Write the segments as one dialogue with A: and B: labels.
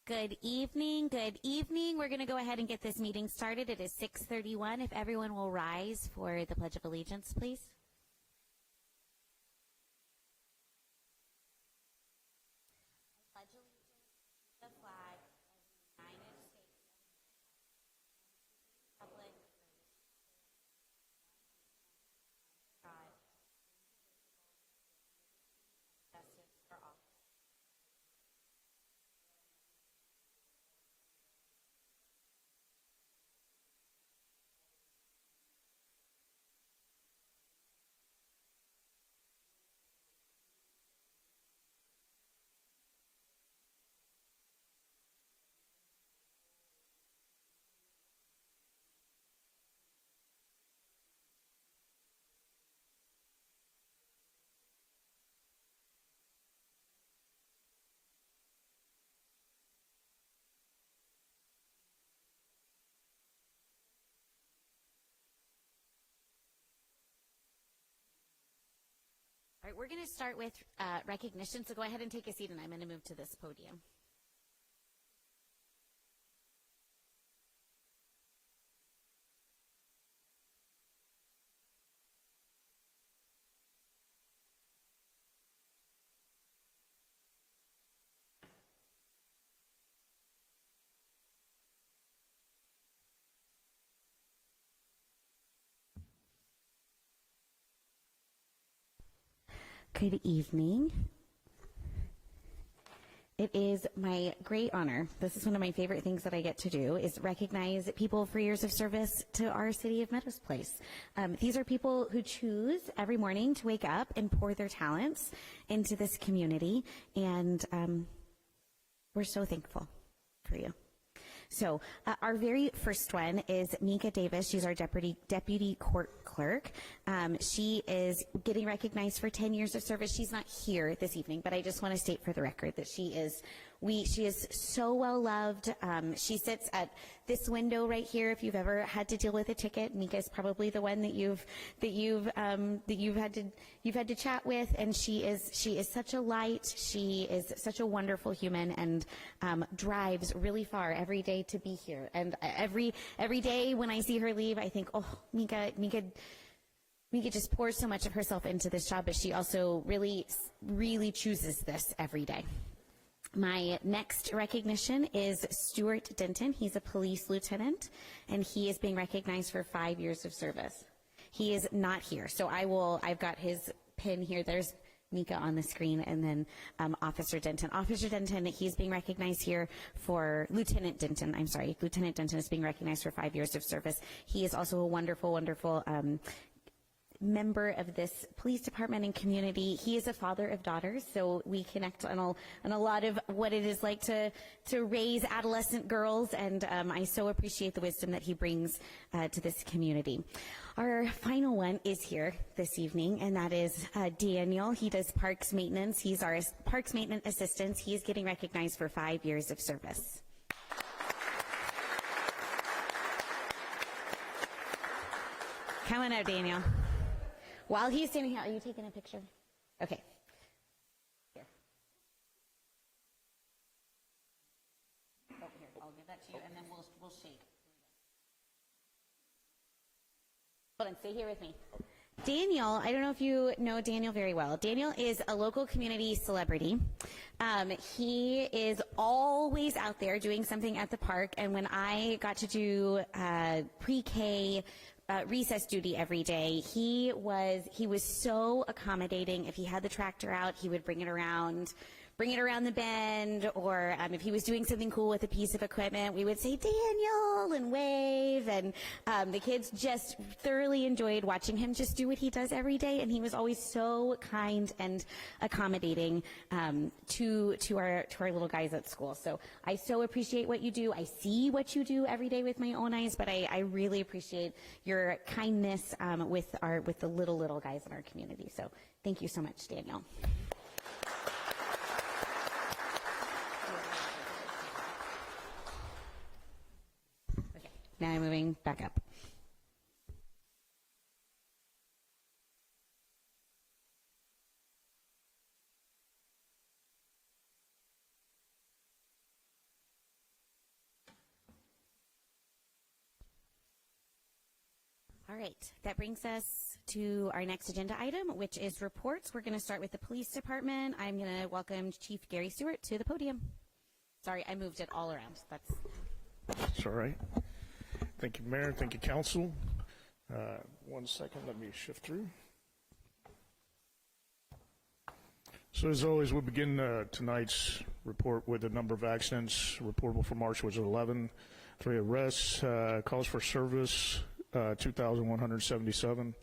A: Good evening. Good evening. We're going to go ahead and get this meeting started. It is 6:31. If everyone will rise for the Pledge of Allegiance, please. I pledge allegiance to the flag of the United States of America, republic, God, justice for all. All right, we're going to start with recognition, so go ahead and take a seat, and I'm going to move to this podium. Good evening. It is my great honor. This is one of my favorite things that I get to do is recognize people for years of service to our city of Meadows Place. These are people who choose every morning to wake up and pour their talents into this community, and we're so thankful for you. So our very first one is Mika Davis. She's our deputy court clerk. She is getting recognized for 10 years of service. She's not here this evening, but I just want to state for the record that she is so well loved. She sits at this window right here. If you've ever had to deal with a ticket, Mika is probably the one that you've had to chat with, and she is such a light. She is such a wonderful human, and drives really far every day to be here. And every day when I see her leave, I think, oh, Mika just pours so much of herself into this job, but she also really chooses this every day. My next recognition is Stuart Denton. He's a police lieutenant, and he is being recognized for 5 years of service. He is not here, so I've got his pin here. There's Mika on the screen, and then Officer Denton. Officer Denton, he's being recognized here for Lieutenant Denton is being recognized for 5 years of service. He is also a wonderful member of this police department and community. He is a father of daughters, so we connect on a lot of what it is like to raise adolescent girls, and I so appreciate the wisdom that he brings to this community. Our final one is here this evening, and that is Daniel. He does parks maintenance. He's our parks maintenance assistant. He is getting recognized for 5 years of service. Come on out, Daniel. While he's standing here, are you taking a picture? Okay. Here. Oh, here, I'll give that to you, and then we'll shake. Hold on, stay here with me. Daniel, I don't know if you know Daniel very well. Daniel is a local community celebrity. He is always out there doing something at the park, and when I got to do pre-K recess duty every day, he was so accommodating. If he had the tractor out, he would bring it around the bend, or if he was doing something cool with a piece of equipment, we would say Daniel and wave, and the kids just thoroughly enjoyed watching him just do what he does every day, and he was always so kind and accommodating to our little guys at school. So I so appreciate what you do. I see what you do every day with my own eyes, but I really appreciate your kindness with the little guys in our community. So thank you so much, Daniel. Now I'm moving back up. All right, that brings us to our next agenda item, which is reports. We're going to start with the police department. I'm going to welcome Chief Gary Stewart to the podium. Sorry, I moved it all around.
B: That's all right. Thank you, Mayor. Thank you, Council. 1 second, let me shift through. So as always, we'll begin tonight's report with a number of accidents. Reportable for March was 11, 3 arrests, calls for service 2,177,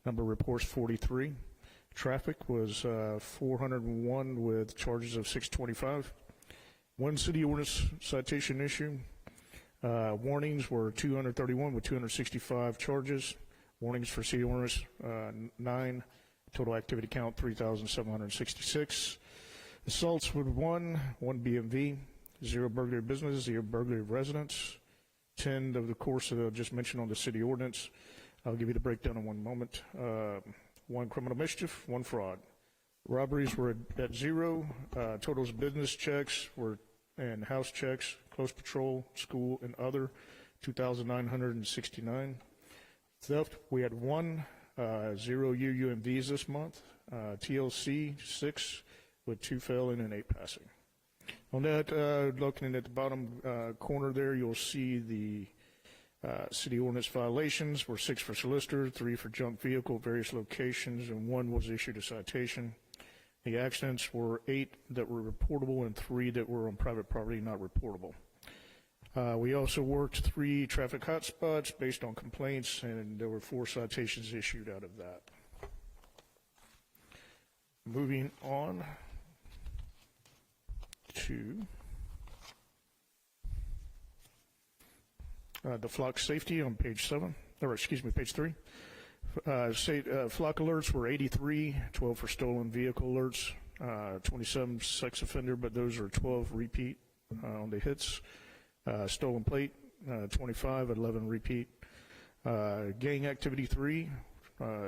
B: number of reports 43. Traffic was 401 with charges of 625. One city ordinance citation issue. Warnings were 231 with 265 charges. Warnings for city ordinance 9. Total activity count 3,766. Assaults with 1 BMV, 0 burglary of business, 0 burglary of residence. 10 of the course that I just mentioned on the city ordinance. I'll give you the breakdown in one moment. 1 criminal mischief, 1 fraud. Robberies were at 0. Totals business checks were and house checks, close patrol, school, and other, 2,969. Theft, we had 1, 0 UUMVs this month. TLC, 6, with 2 failing and 8 passing. On that, looking at the bottom corner there, you'll see the city ordinance violations were 6 for solicitor, 3 for junk vehicle at various locations, and 1 was issued a citation. The accidents were 8 that were reportable and 3 that were on private property not reportable. We also worked 3 traffic hotspots based on complaints, and there were 4 citations issued out of that. Moving on to the flock safety on page 7, or excuse me, page 3. Flock alerts were 83, 12 for stolen vehicle alerts, 27 sex offender, but those are 12 repeat on the hits. Stolen plate, 25, 11 repeat. Gang activity 3,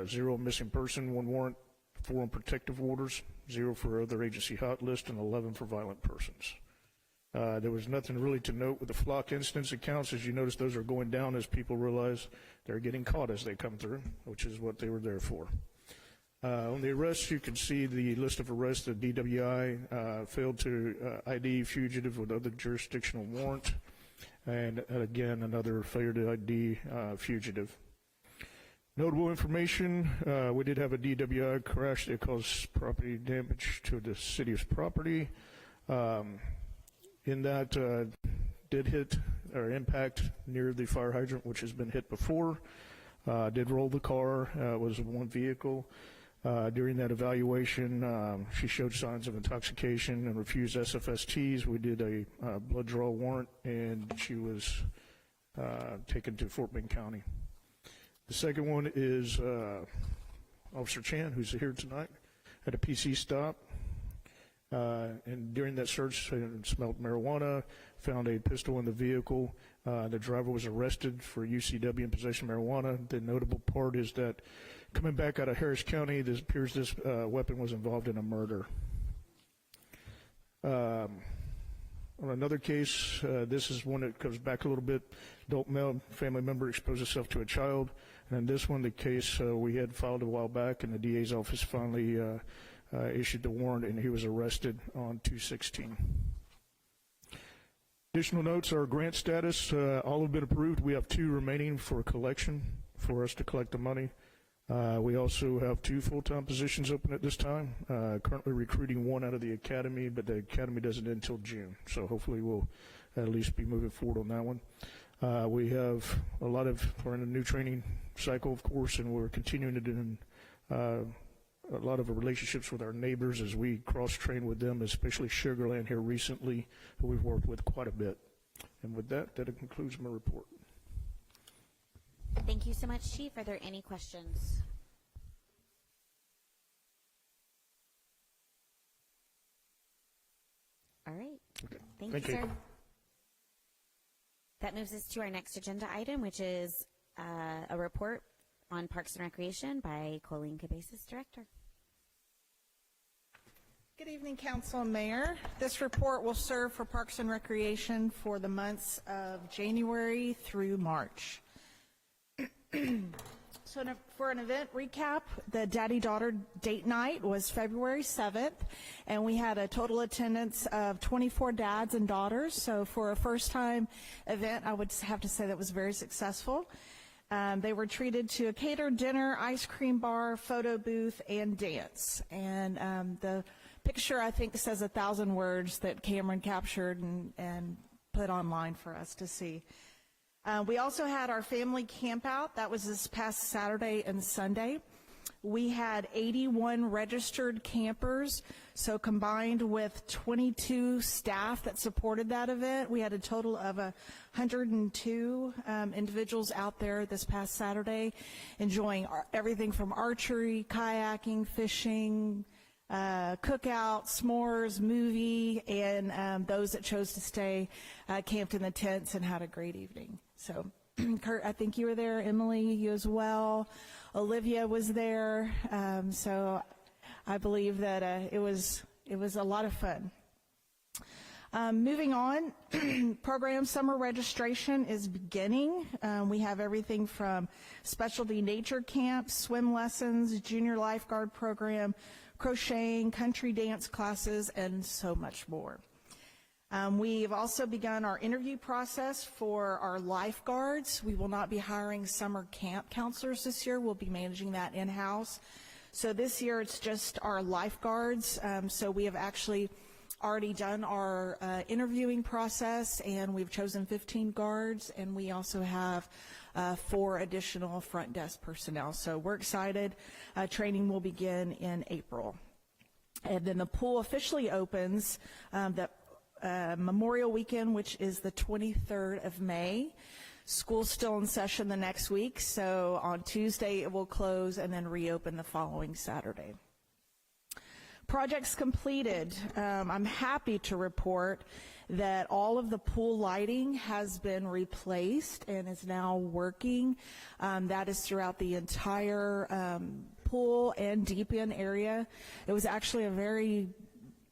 B: 0 missing person, 1 warrant, 4 on protective orders, 0 for other agency hot list, and 11 for violent persons. There was nothing really to note with the flock instance accounts. As you notice, those are going down as people realize they're getting caught as they come through, which is what they were there for. On the arrests, you can see the list of arrests. The DWI failed to ID fugitive with other jurisdictional warrant, and again, another failure to ID fugitive. Notable information, we did have a DWI crash that caused property damage to the city's property. In that, did hit or impact near the fire hydrant, which has been hit before. Did roll the car, was 1 vehicle. During that evaluation, she showed signs of intoxication and refused SFSTs. We did a blood draw warrant, and she was taken to Fort Bend County. The second one is Officer Chan, who's here tonight, at a PC stop. And during that search, smelled marijuana, found a pistol in the vehicle. The driver was arrested for UCW and possession of marijuana. The notable part is that coming back out of Harris County, this appears this weapon was involved in a murder. On another case, this is one that comes back a little bit. Adult male family member exposed himself to a child. And in this one, the case we had filed a while back, and the DA's office finally issued the warrant, and he was arrested on 2/16. Additional notes are grant status. All have been approved. We have 2 remaining for collection for us to collect the money. We also have 2 full-time positions open at this time. Currently recruiting 1 out of the academy, but the academy doesn't end until June. So hopefully we'll at least be moving forward on that one. We have we're in a new training cycle, of course, and we're continuing to do a lot of relationships with our neighbors as we cross-train with them, especially Sugar Land here recently, who we've worked with quite a bit. And with that, that concludes my report.
A: Thank you so much, Chief. Are there any questions? All right.
B: Okay.
A: Thank you, sir. That moves us to our next agenda item, which is a report on Parks and Recreation by Colleen Cabezas, Director.
C: Good evening, Council and Mayor. This report will serve for Parks and Recreation for the months of January through March. So for an event recap, the daddy-daughter date night was February 7th, and we had a total attendance of 24 dads and daughters. So for a first-time event, I would have to say that was very successful. They were treated to a catered dinner, ice cream bar, photo booth, and dance. And the picture, I think, says 1,000 words that Cameron captured and put online for us to see. We also had our family camp out. That was this past Saturday and Sunday. We had 81 registered campers, so combined with 22 staff that supported that event, we had a total of 102 individuals out there this past Saturday enjoying everything from archery, kayaking, fishing, cookout, s'mores, movie, and those that chose to stay camped in the tents and had a great evening. So, Kurt, I think you were there. Emily, you as well. Olivia was there. So I believe that it was a lot of fun. Moving on, program summer registration is beginning. We have everything from specialty nature camps, swim lessons, junior lifeguard program, crocheting, country dance classes, and so much more. We've also begun our interview process for our lifeguards. We will not be hiring summer camp counselors this year. We'll be managing that in-house. So this year it's just our lifeguards. So we have actually already done our interviewing process, and we've chosen 15 guards, and we also have 4 additional front desk personnel. So we're excited. Training will begin in April. And then the pool officially opens Memorial Weekend, which is the 23rd of May. School's still in session the next week, so on Tuesday it will close and then reopen the following Saturday. Projects completed. I'm happy to report that all of the pool lighting has been replaced and is now working. That is throughout the entire pool and deep end area. It was actually a very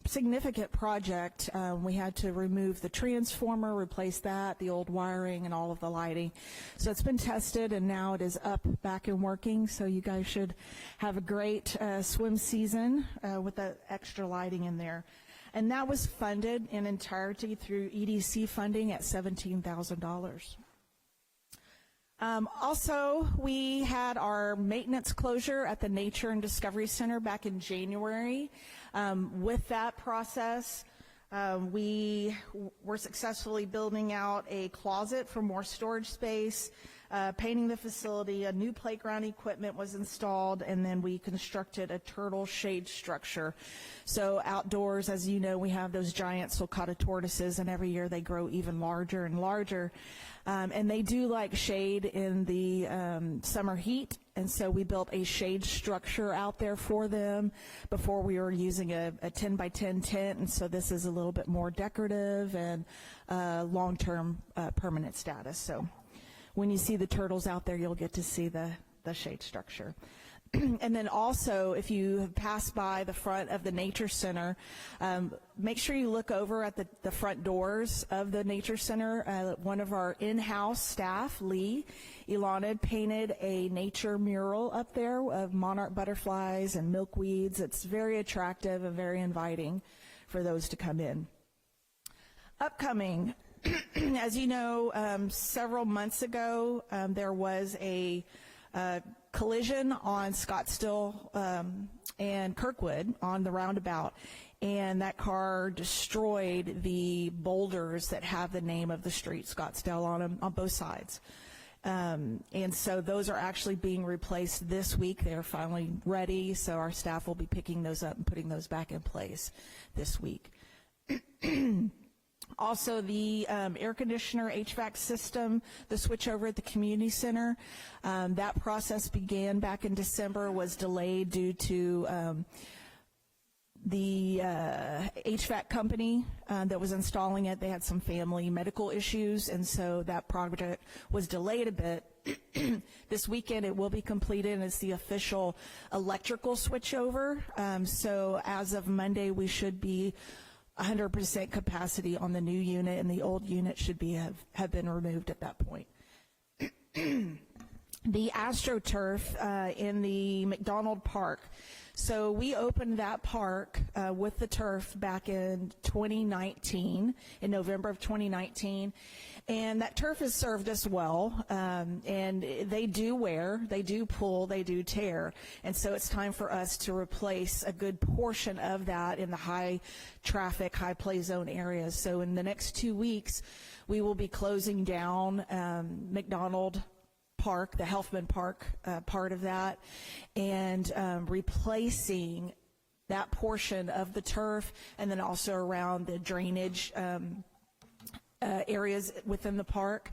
C: significant project. We had to remove the transformer, replace that, the old wiring, and all of the lighting. So it's been tested, and now it is up, back and working. So you guys should have a great swim season with the extra lighting in there. And that was funded in entirety through EDC funding at $17,000. Also, we had our maintenance closure at the Nature and Discovery Center back in January. With that process, we were successfully building out a closet for more storage space, painting the facility, a new playground equipment was installed, and then we constructed a turtle shade structure. So outdoors, as you know, we have those giant sulcata tortoises, and every year they grow even larger and larger. And they do like shade in the summer heat, and so we built a shade structure out there for them. Before we were using a 10 by 10 tent, and so this is a little bit more decorative and long-term permanent status. So when you see the turtles out there, you'll get to see the shade structure. And then also, if you have passed by the front of the Nature Center, make sure you look over at the front doors of the Nature Center. One of our in-house staff, Lee Ilana, painted a nature mural up there of monarch butterflies and milkweeds. It's very attractive and very inviting for those to come in. Upcoming, as you know, several months ago, there was a collision on Scottsdale and Kirkwood on the roundabout, and that car destroyed the boulders that have the name of the street, Scottsdale, on them on both sides. And so those are actually being replaced this week. They're finally ready, so our staff will be picking those up and putting those back in place this week. Also, the air conditioner HVAC system, the switchover at the community center, that process began back in December, was delayed due to the HVAC company that was installing it. They had some family medical issues, and so that project was delayed a bit. This weekend it will be completed, and it's the official electrical switchover. So as of Monday, we should be 100% capacity on the new unit, and the old unit should be have been removed at that point. the AstroTurf in the McDonald Park. So we opened that park with the turf back in 2019, in November of 2019, and that turf has served us well, and they do wear, they do pull, they do tear, and so it's time for us to replace a good portion of that in the high traffic, high play zone areas. So in the next 2 weeks, we will be closing down McDonald Park, the Helfman Park part of that, and replacing that portion of the turf, and then also around the drainage areas within the park.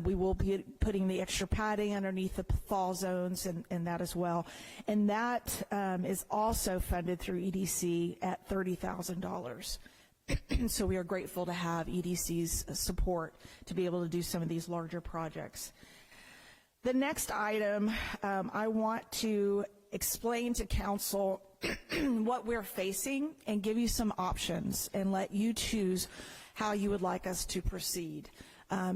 C: We will be putting the extra padding underneath the fall zones and that as well. And that is also funded through EDC at $30,000. So we are grateful to have EDC's support to be able to do some of these larger projects. The next item, I want to explain to council what we're facing and give you some options and let you choose how you would like us to proceed.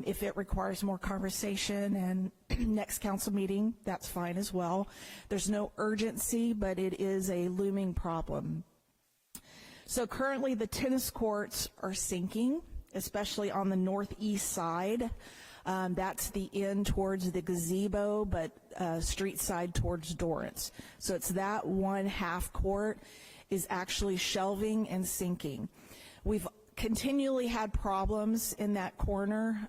C: If it requires more conversation and next council meeting, that's fine as well. There's no urgency, but it is a looming problem. So currently the tennis courts are sinking, especially on the northeast side. That's the end towards the gazebo, but street side towards Dorrance. So it's that one half court is actually shelving and sinking. We've continually had problems in that corner.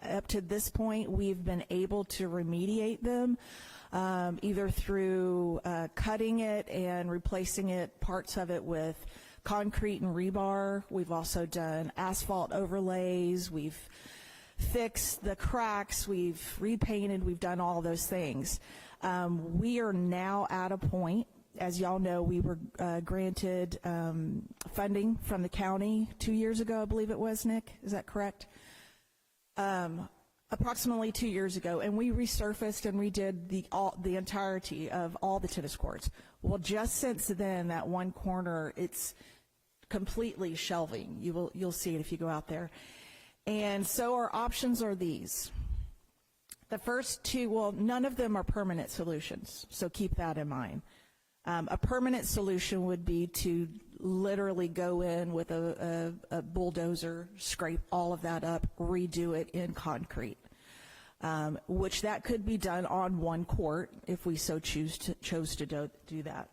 C: Up to this point, we've been able to remediate them, either through cutting it and replacing it, parts of it with concrete and rebar. We've also done asphalt overlays. We've fixed the cracks, we've repainted, we've done all those things. We are now at a point, as y'all know, we were granted funding from the county 2 years ago, I believe it was, Nick, is that correct? Approximately 2 years ago, and we resurfaced and redid the entirety of all the tennis courts. Well, just since then, that one corner, it's completely shelving. You'll see it if you go out there. And so our options are these. The first two, well, none of them are permanent solutions, so keep that in mind. A permanent solution would be to literally go in with a bulldozer, scrape all of that up, redo it in concrete, which that could be done on one court if we so chose to do that.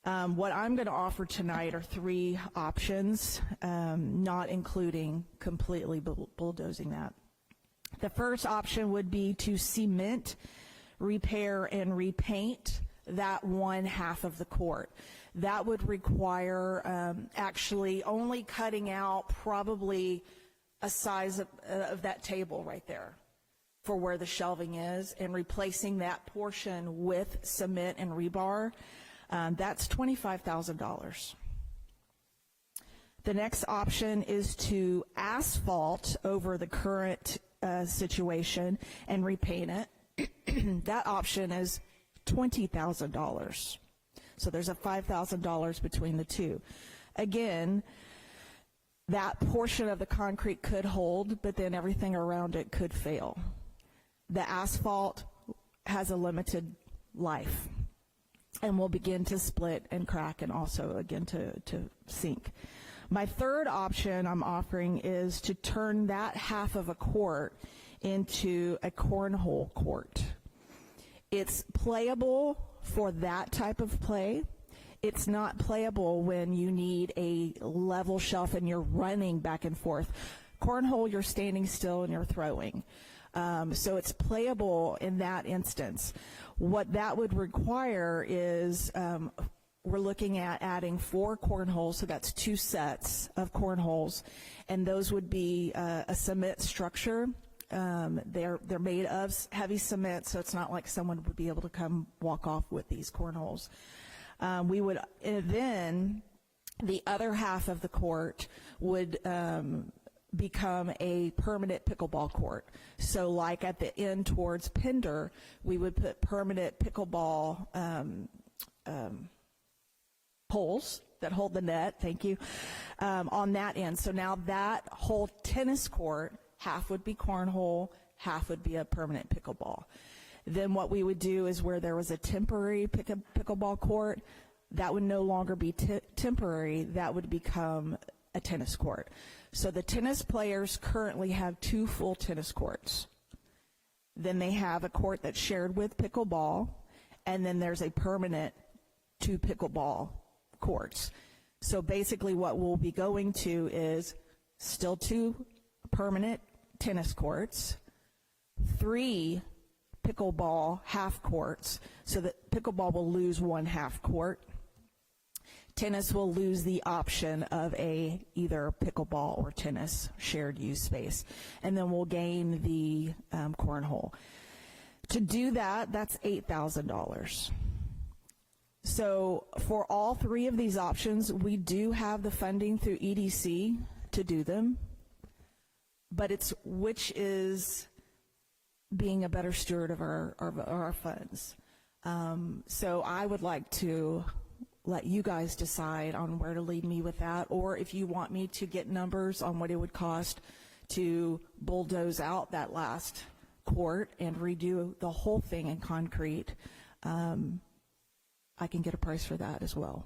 C: What I'm going to offer tonight are three options, not including completely bulldozing that. The first option would be to cement, repair, and repaint that one half of the court. That would require actually only cutting out probably a size of that table right there for where the shelving is and replacing that portion with cement and rebar. That's $25,000. The next option is to asphalt over the current situation and repaint it. That option is $20,000. So there's a $5,000 between the two. Again, that portion of the concrete could hold, but then everything around it could fail. The asphalt has a limited life and will begin to split and crack and also again to sink. My third option I'm offering is to turn that half of a court into a cornhole court. It's playable for that type of play. It's not playable when you need a level shelf and you're running back and forth. Cornhole, you're standing still and you're throwing. So it's playable in that instance. What that would require is we're looking at adding 4 cornholes, so that's 2 sets of cornholes, and those would be a cement structure. They're made of heavy cement, so it's not like someone would be able to come walk off with these cornholes. We would then the other half of the court would become a permanent pickleball court. So like at the end towards Pender, we would put permanent pickleball poles that hold the net, thank you, on that end. So now that whole tennis court, half would be cornhole, half would be a permanent pickleball. Then what we would do is where there was a temporary pickleball court, that would no longer be temporary, that would become a tennis court. So the tennis players currently have 2 full tennis courts. Then they have a court that's shared with pickleball, and then there's a permanent 2 pickleball courts. So basically what we'll be going to is still 2 permanent tennis courts, 3 pickleball half courts, so that pickleball will lose 1 half court. Tennis will lose the option of either pickleball or tennis shared use space. And then we'll gain the cornhole. To do that, that's $8,000. So for all 3 of these options, we do have the funding through EDC to do them, but it's which is being a better steward of our funds. So I would like to let you guys decide on where to lead me with that, or if you want me to get numbers on what it would cost to bulldoze out that last court and redo the whole thing in concrete, I can get a price for that as well.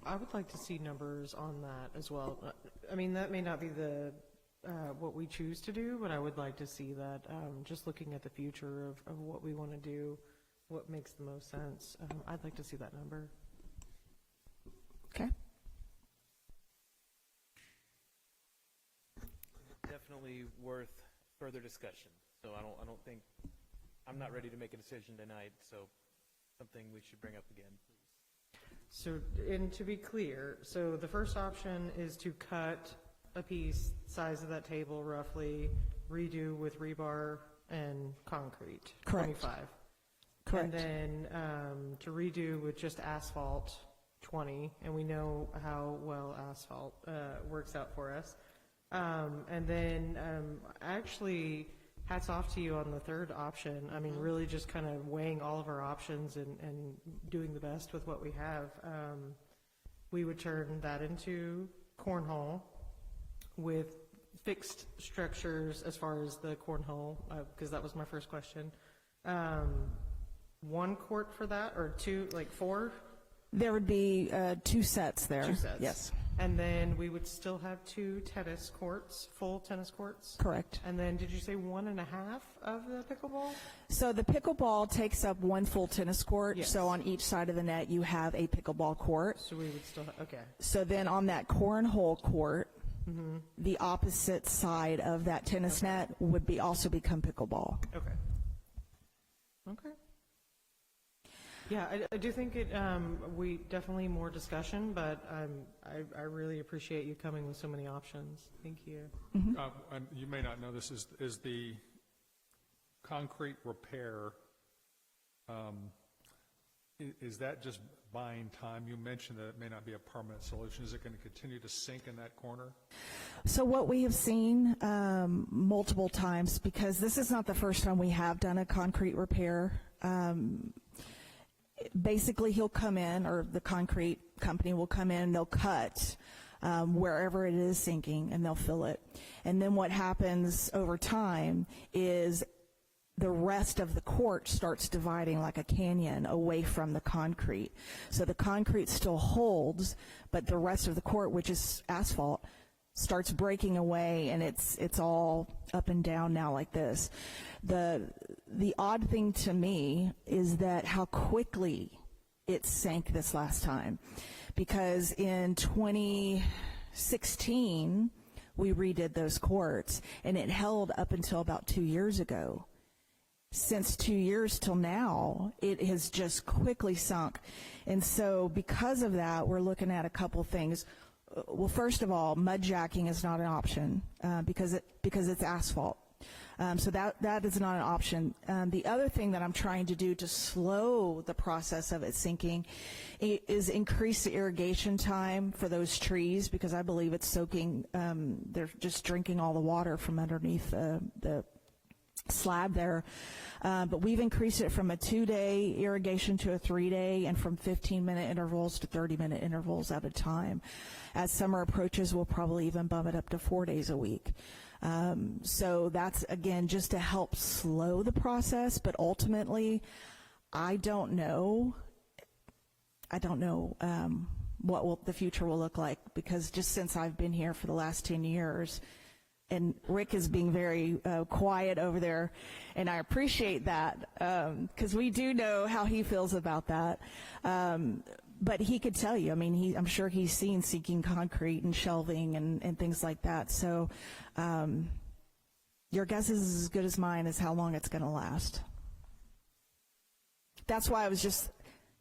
D: I would like to see numbers on that as well. I mean, that may not be the what we choose to do, but I would like to see that, just looking at the future of what we want to do, what makes the most sense. I'd like to see that number.
C: Okay.
E: Definitely worth further discussion. So I don't think, I'm not ready to make a decision tonight, so something we should bring up again, please.
D: So, and to be clear, so the first option is to cut a piece, size of that table roughly, redo with rebar and concrete.
C: Correct.
D: 25.
C: Correct.
D: And then to redo with just asphalt, 20. And we know how well asphalt works out for us. And then actually, hats off to you on the third option. I mean, really just kind of weighing all of our options and doing the best with what we have. We would turn that into cornhole with fixed structures as far as the cornhole, because that was my first question. 1 court for that, or 2, like 4?
C: There would be 2 sets there.
D: 2 sets.
C: Yes.
D: And then we would still have 2 tennis courts, full tennis courts?
C: Correct.
D: And then did you say 1.5 of the pickleball?
C: So the pickleball takes up 1 full tennis court.
D: Yes.
C: So on each side of the net, you have a pickleball court.
D: So we would still have, okay.
C: So then on that cornhole court, the opposite side of that tennis net would be also become pickleball.
D: Okay. Okay. Yeah, I do think it. We definitely more discussion, but I really appreciate you coming with so many options. Thank you.
F: And you may not know this, is the concrete repair, is that just buying time? You mentioned that it may not be a permanent solution. Is it going to continue to sink in that corner?
C: So what we have seen multiple times, because this is not the first time we have done a concrete repair, basically he'll come in, or the concrete company will come in, they'll cut wherever it is sinking, and they'll fill it. And then what happens over time is the rest of the court starts dividing like a canyon away from the concrete. So the concrete still holds, but the rest of the court, which is asphalt, starts breaking away, and it's all up and down now like this. The odd thing to me is that how quickly it sank this last time, because in 2016 we redid those courts, and it held up until about 2 years ago. Since 2 years till now, it has just quickly sunk. And so because of that, we're looking at a couple things. Well, first of all, mud jacking is not an option because it's asphalt. So that is not an option. The other thing that I'm trying to do to slow the process of it sinking is increase the irrigation time for those trees, because I believe it's soaking, they're just drinking all the water from underneath the slab there. But we've increased it from a 2-day irrigation to a 3-day, and from 15-minute intervals to 30-minute intervals at a time. As summer approaches, we'll probably even bump it up to 4 days a week. So that's, again, just to help slow the process, but ultimately, I don't know what the future will look like, because just since I've been here for the last 10 years, and Rick is being very quiet over there, and I appreciate that, because we do know how he feels about that. But he could tell you, I mean, I'm sure he's seen sinking concrete and shelving and things like that. So your guess is as good as mine as how long it's going to last. That's why I was just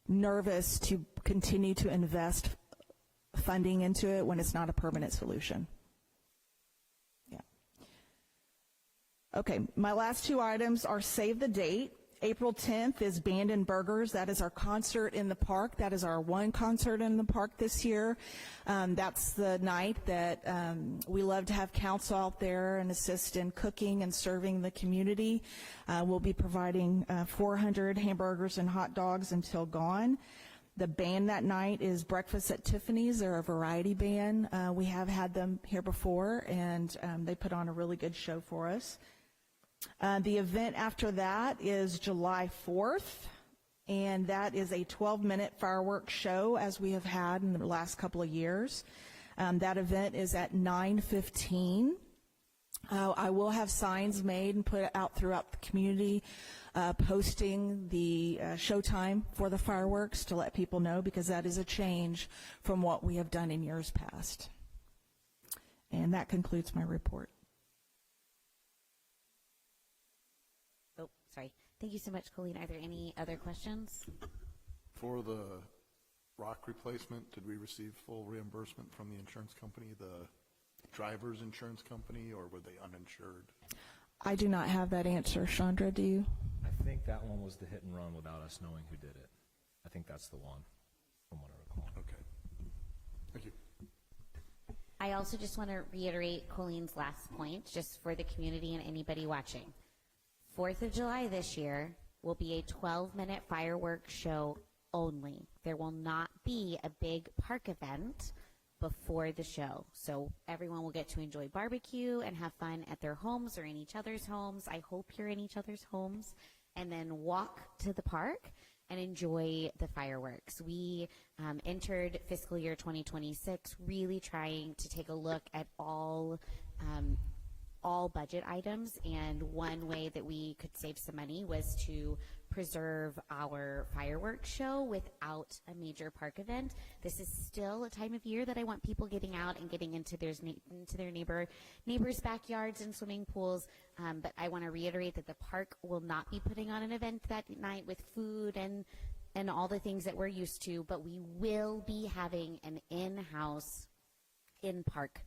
C: nervous to continue to invest funding into it when it's not a permanent solution. Yeah. Okay, my last two items are save the date. April 10th is Band and Burgers. That is our concert in the park. That is our one concert in the park this year. That's the night that we love to have council out there and assist in cooking and serving the community. We'll be providing 400 hamburgers and hot dogs until gone. The band that night is Breakfast at Tiffany's. They're a variety band. We have had them here before, and they put on a really good show for us. The event after that is July 4th, and that is a 12-minute fireworks show, as we have had in the last couple of years. That event is at 9:15. I will have signs made and put out throughout the community posting the showtime for the fireworks to let people know, because that is a change from what we have done in years past. And that concludes my report.
A: Oh, sorry. Thank you so much, Colleen. Are there any other questions?
G: For the rock replacement, did we receive full reimbursement from the insurance company, the driver's insurance company, or were they uninsured?
C: I do not have that answer. Chandra, do you?
H: I think that one was the hit and run without us knowing who did it. I think that's the one, from what I recall.
G: Okay. Thank you.
A: I also just want to reiterate Colleen's last point, just for the community and anybody watching. 4th of July this year will be a 12-minute fireworks show only. There will not be a big park event before the show. So everyone will get to enjoy barbecue and have fun at their homes or in each other's homes. I hope you're in each other's homes. And then walk to the park and enjoy the fireworks. We entered fiscal year 2026 really trying to take a look at all budget items, and one way that we could save some money was to preserve our fireworks show without a major park event. This is still a time of year that I want people getting out and getting into their neighbors' backyards and swimming pools, but I want to reiterate that the park will not be putting on an event that night with food and all the things that we're used to, but we will be having an in-house, in-park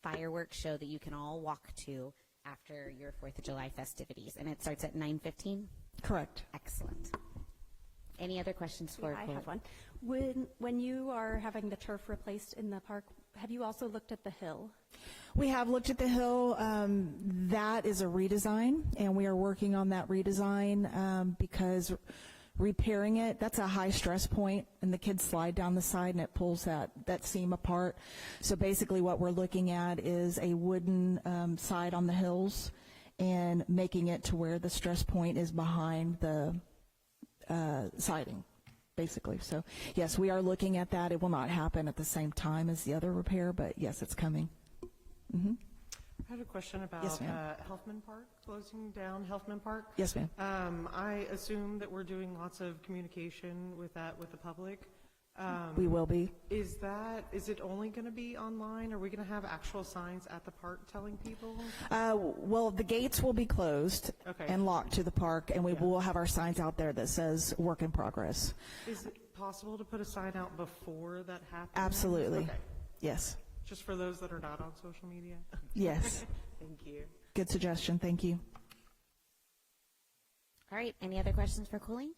A: fireworks show that you can all walk to after your 4th of July festivities, and it starts at 9:15?
C: Correct.
A: Excellent. Any other questions for
I: I
A: Colleen?
I: have one. When you are having the turf replaced in the park, have you also looked at the hill?
C: We have looked at the hill. That is a redesign, and we are working on that redesign because repairing it, that's a high stress point, and the kids slide down the side and it pulls that seam apart. So basically what we're looking at is a wooden side on the hills and making it to where the stress point is behind the siding, basically. So yes, we are looking at that. It will not happen at the same time as the other repair, but yes, it's coming. Mm-hmm.
D: I had a question about
C: Yes, ma'am.
D: Helfman Park, closing down Helfman Park.
C: Yes, ma'am.
D: I assume that we're doing lots of communication with the public.
C: We will be.
D: Is it only going to be online? Are we going to have actual signs at the park telling people?
C: Well, the gates will be closed
D: Okay.
C: and locked to the park, and we will have our signs out there that says work in progress.
D: Is it possible to put a sign out before that happens?
C: Absolutely.
D: Okay.
C: Yes.
D: Just for those that are not on social media?
C: Yes.
D: Thank you.
C: Good suggestion. Thank you.
A: All right, any other questions for Colleen?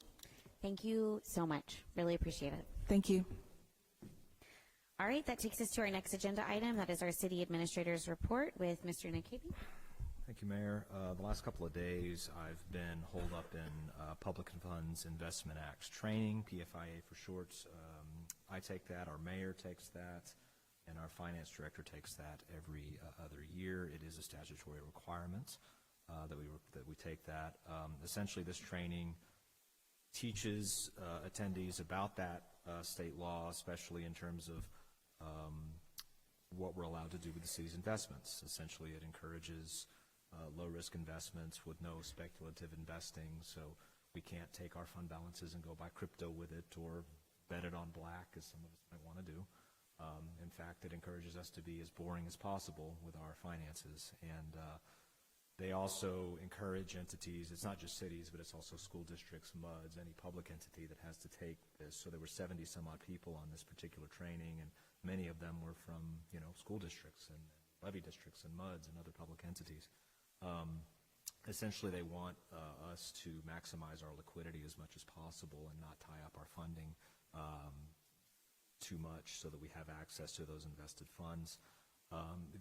A: Thank you so much. Really appreciate it.
C: Thank you.
A: All right, that takes us to our next agenda item. That is our city administrator's report with Mr. Nakabi.
H: Thank you, Mayor. The last couple of days, I've been holed up in Public Funds Investment Acts training, PFIA for shorts. I take that, our mayor takes that, and our finance director takes that every other year. It is a statutory requirement that we take that. Essentially, this training teaches attendees about that state law, especially in terms of what we're allowed to do with the city's investments. Essentially, it encourages low-risk investments with no speculative investing, so we can't take our fund balances and go buy crypto with it or bet it on black, as some of us might want to do. In fact, it encourages us to be as boring as possible with our finances. And they also encourage entities, it's not just cities, but it's also school districts, MUDs, any public entity that has to take this. So there were 70 some odd people on this particular training, and many of them were from, school districts and levy districts and MUDs and other public entities. Essentially, they want us to maximize our liquidity as much as possible and not tie up our funding too much so that we have access to those invested funds.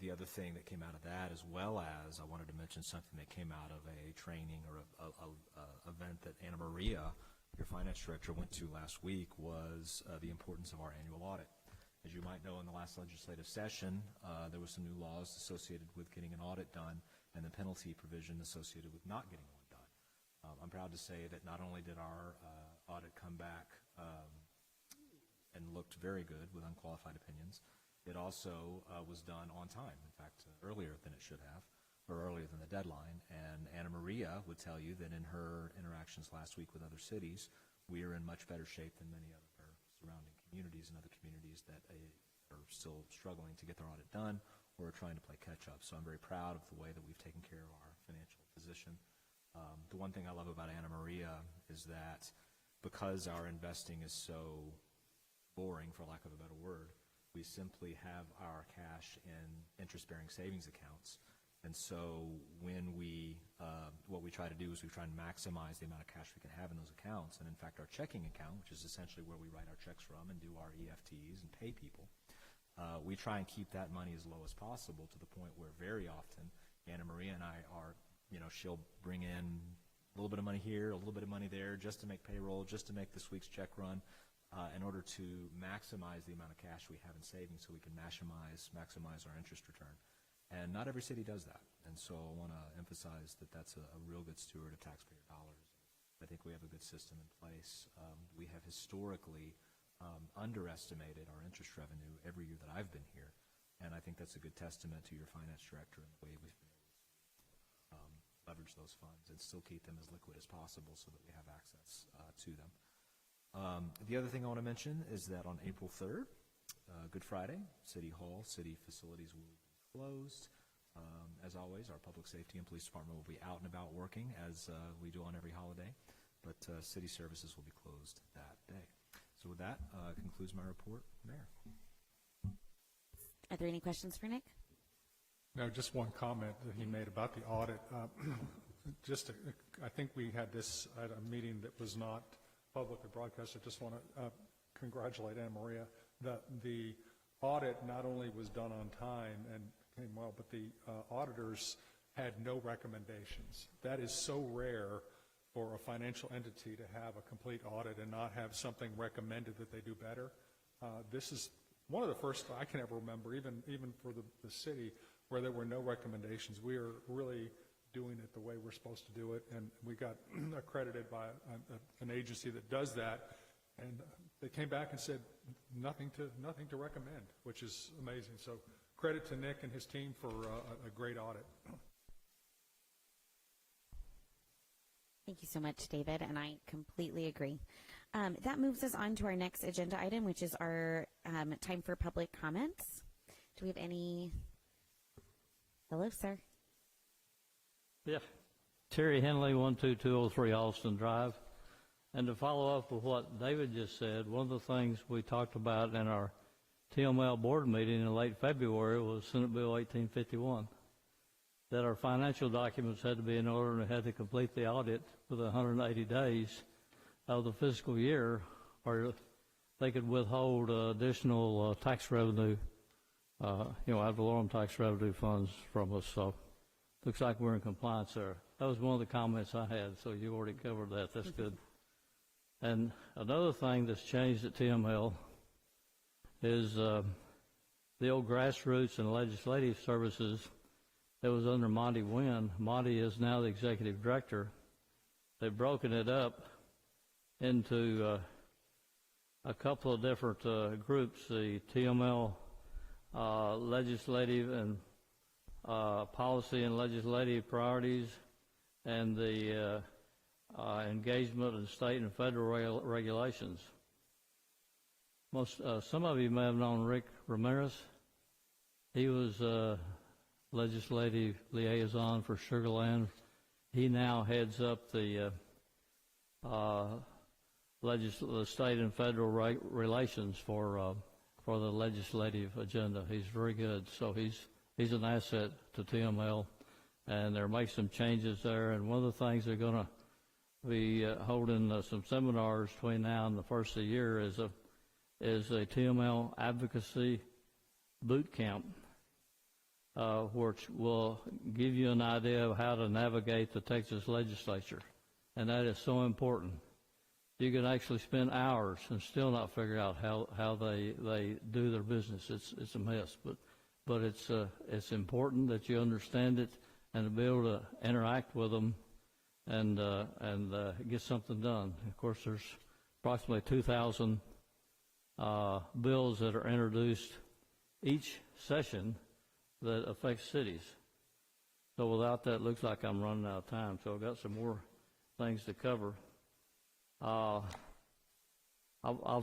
H: The other thing that came out of that, as well as I wanted to mention something that came out of a training or a event that Anna Maria, your finance director, went to last week, was the importance of our annual audit. As you might know, in the last legislative session, there were some new laws associated with getting an audit done and the penalty provision associated with not getting one done. I'm proud to say that not only did our audit come back and looked very good with unqualified opinions, it also was done on time, in fact, earlier than it should have, or earlier than the deadline. And Anna Maria would tell you that in her interactions last week with other cities, we are in much better shape than many other surrounding communities and other communities that are still struggling to get their audit done or are trying to play catch-up. So I'm very proud of the way that we've taken care of our financial position. The one thing I love about Anna Maria is that because our investing is so boring, for lack of a better word, we simply have our cash in interest-bearing savings accounts. And so when what we try to do is we try and maximize the amount of cash we can have in those accounts. And in fact, our checking account, which is essentially where we write our checks from and do our EFTs and pay people, we try and keep that money as low as possible, to the point where very often Anna Maria and I are, she'll bring in a little bit of money here, a little bit of money there, just to make payroll, just to make this week's check run, in order to maximize the amount of cash we have in savings so we can maximize our interest return. And not every city does that. And so I want to emphasize that that's a real good steward of taxpayer dollars. I think we have a good system in place. We have historically underestimated our interest revenue every year that I've been here. And I think that's a good testament to your finance director and the way we've been able to leverage those funds and still keep them as liquid as possible so that we have access to them. The other thing I want to mention is that on April 3rd, Good Friday, City Hall, city facilities will be closed. As always, our public safety and police department will be out and about working, as we do on every holiday, but city services will be closed that day. So with that, concludes my report, Mayor.
A: Are there any questions for Nick?
F: No, just one comment that he made about the audit. I think we had this at a meeting that was not publicly broadcast. I just want to congratulate Anna Maria that the audit not only was done on time and came well, but the auditors had no recommendations. That is so rare for a financial entity to have a complete audit and not have something recommended that they do better. This is one of the first I can ever remember, even for the city, where there were no recommendations. We are really doing it the way we're supposed to do it, and we got accredited by an agency that does that, and they came back and said nothing to recommend, which is amazing. So credit to Nick and his team for a great audit.
A: Thank you so much, David, and I completely agree. That moves us on to our next agenda item, which is our time for public comments. Do we have any? Hello, sir.
J: Yeah, Terry Henley, 12203 Austin Drive. And to follow up with what David just said, one of the things we talked about in our TML board meeting in late February was Senate Bill 1851, that our financial documents had to be in order and had to complete the audit within 180 days of the fiscal year, or they could withhold additional tax revenue, ad valorem tax revenue funds from us. So looks like we're in compliance there. That was one of the comments I had, so you already covered that. That's good. And another thing that's changed at TML is the old grassroots and legislative services that was under Monty Wynn. Monty is now the executive director. They've broken it up into a couple of different groups, the TML legislative and policy and legislative priorities, and the engagement in state and federal regulations. Some of you may have known Rick Ramirez. He was legislative liaison for Sugar Land. He now heads up the state and federal relations for the legislative agenda. He's very good, so he's an asset to TML, and they're making some changes there. And one of the things they're going to be holding some seminars between now and the first of the year is a TML advocacy boot camp, which will give you an idea of how to navigate the Texas legislature, and that is so important. You can actually spend hours and still not figure out how they do their business. It's a mess, but it's important that you understand it and to be able to interact with them and get something done. Of course, there's approximately 2,000 bills that are introduced each session that affect cities. So without that, it looks like I'm running out of time. So I've got some more things to cover. I've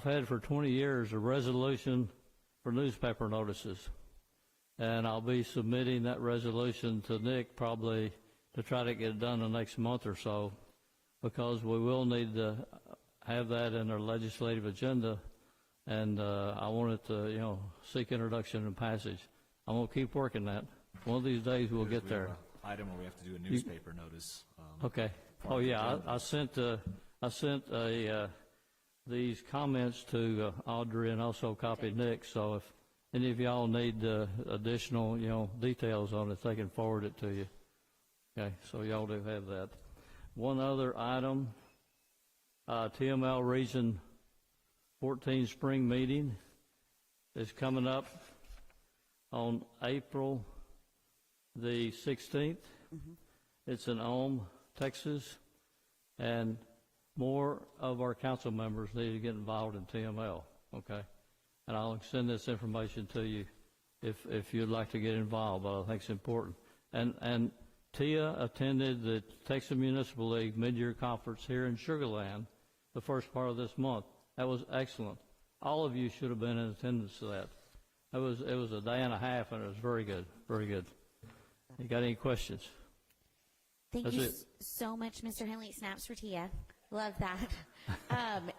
J: had for 20 years a resolution for newspaper notices, and I'll be submitting that resolution to Nick probably to try to get it done the next month or so, because we will need to have that in our legislative agenda, and I want it to, seek introduction and passage. I'm going to keep working that. One of these days we'll get there.
H: Item where we have to do a newspaper notice.
J: Okay. Oh yeah, I sent these comments to Audrey and also copied Nick. So if any of y'all need additional, details on it, they can forward it to you. Okay. So y'all do have that. One other item: TML Region 14 spring meeting is coming up on April the 16th. It's in Ulm, Texas, and more of our council members need to get involved in TML, okay? And I'll send this information to you if you'd like to get involved, but I think it's important. And Tia attended the Texas Municipal League mid-year conference here in Sugar Land the first part of this month. That was excellent. All of you should have been in attendance to that. It was a day and a half, and it was very good, very good. You got any questions?
A: Thank you so much, Mr. Henley. Snaps for Tia. Love that.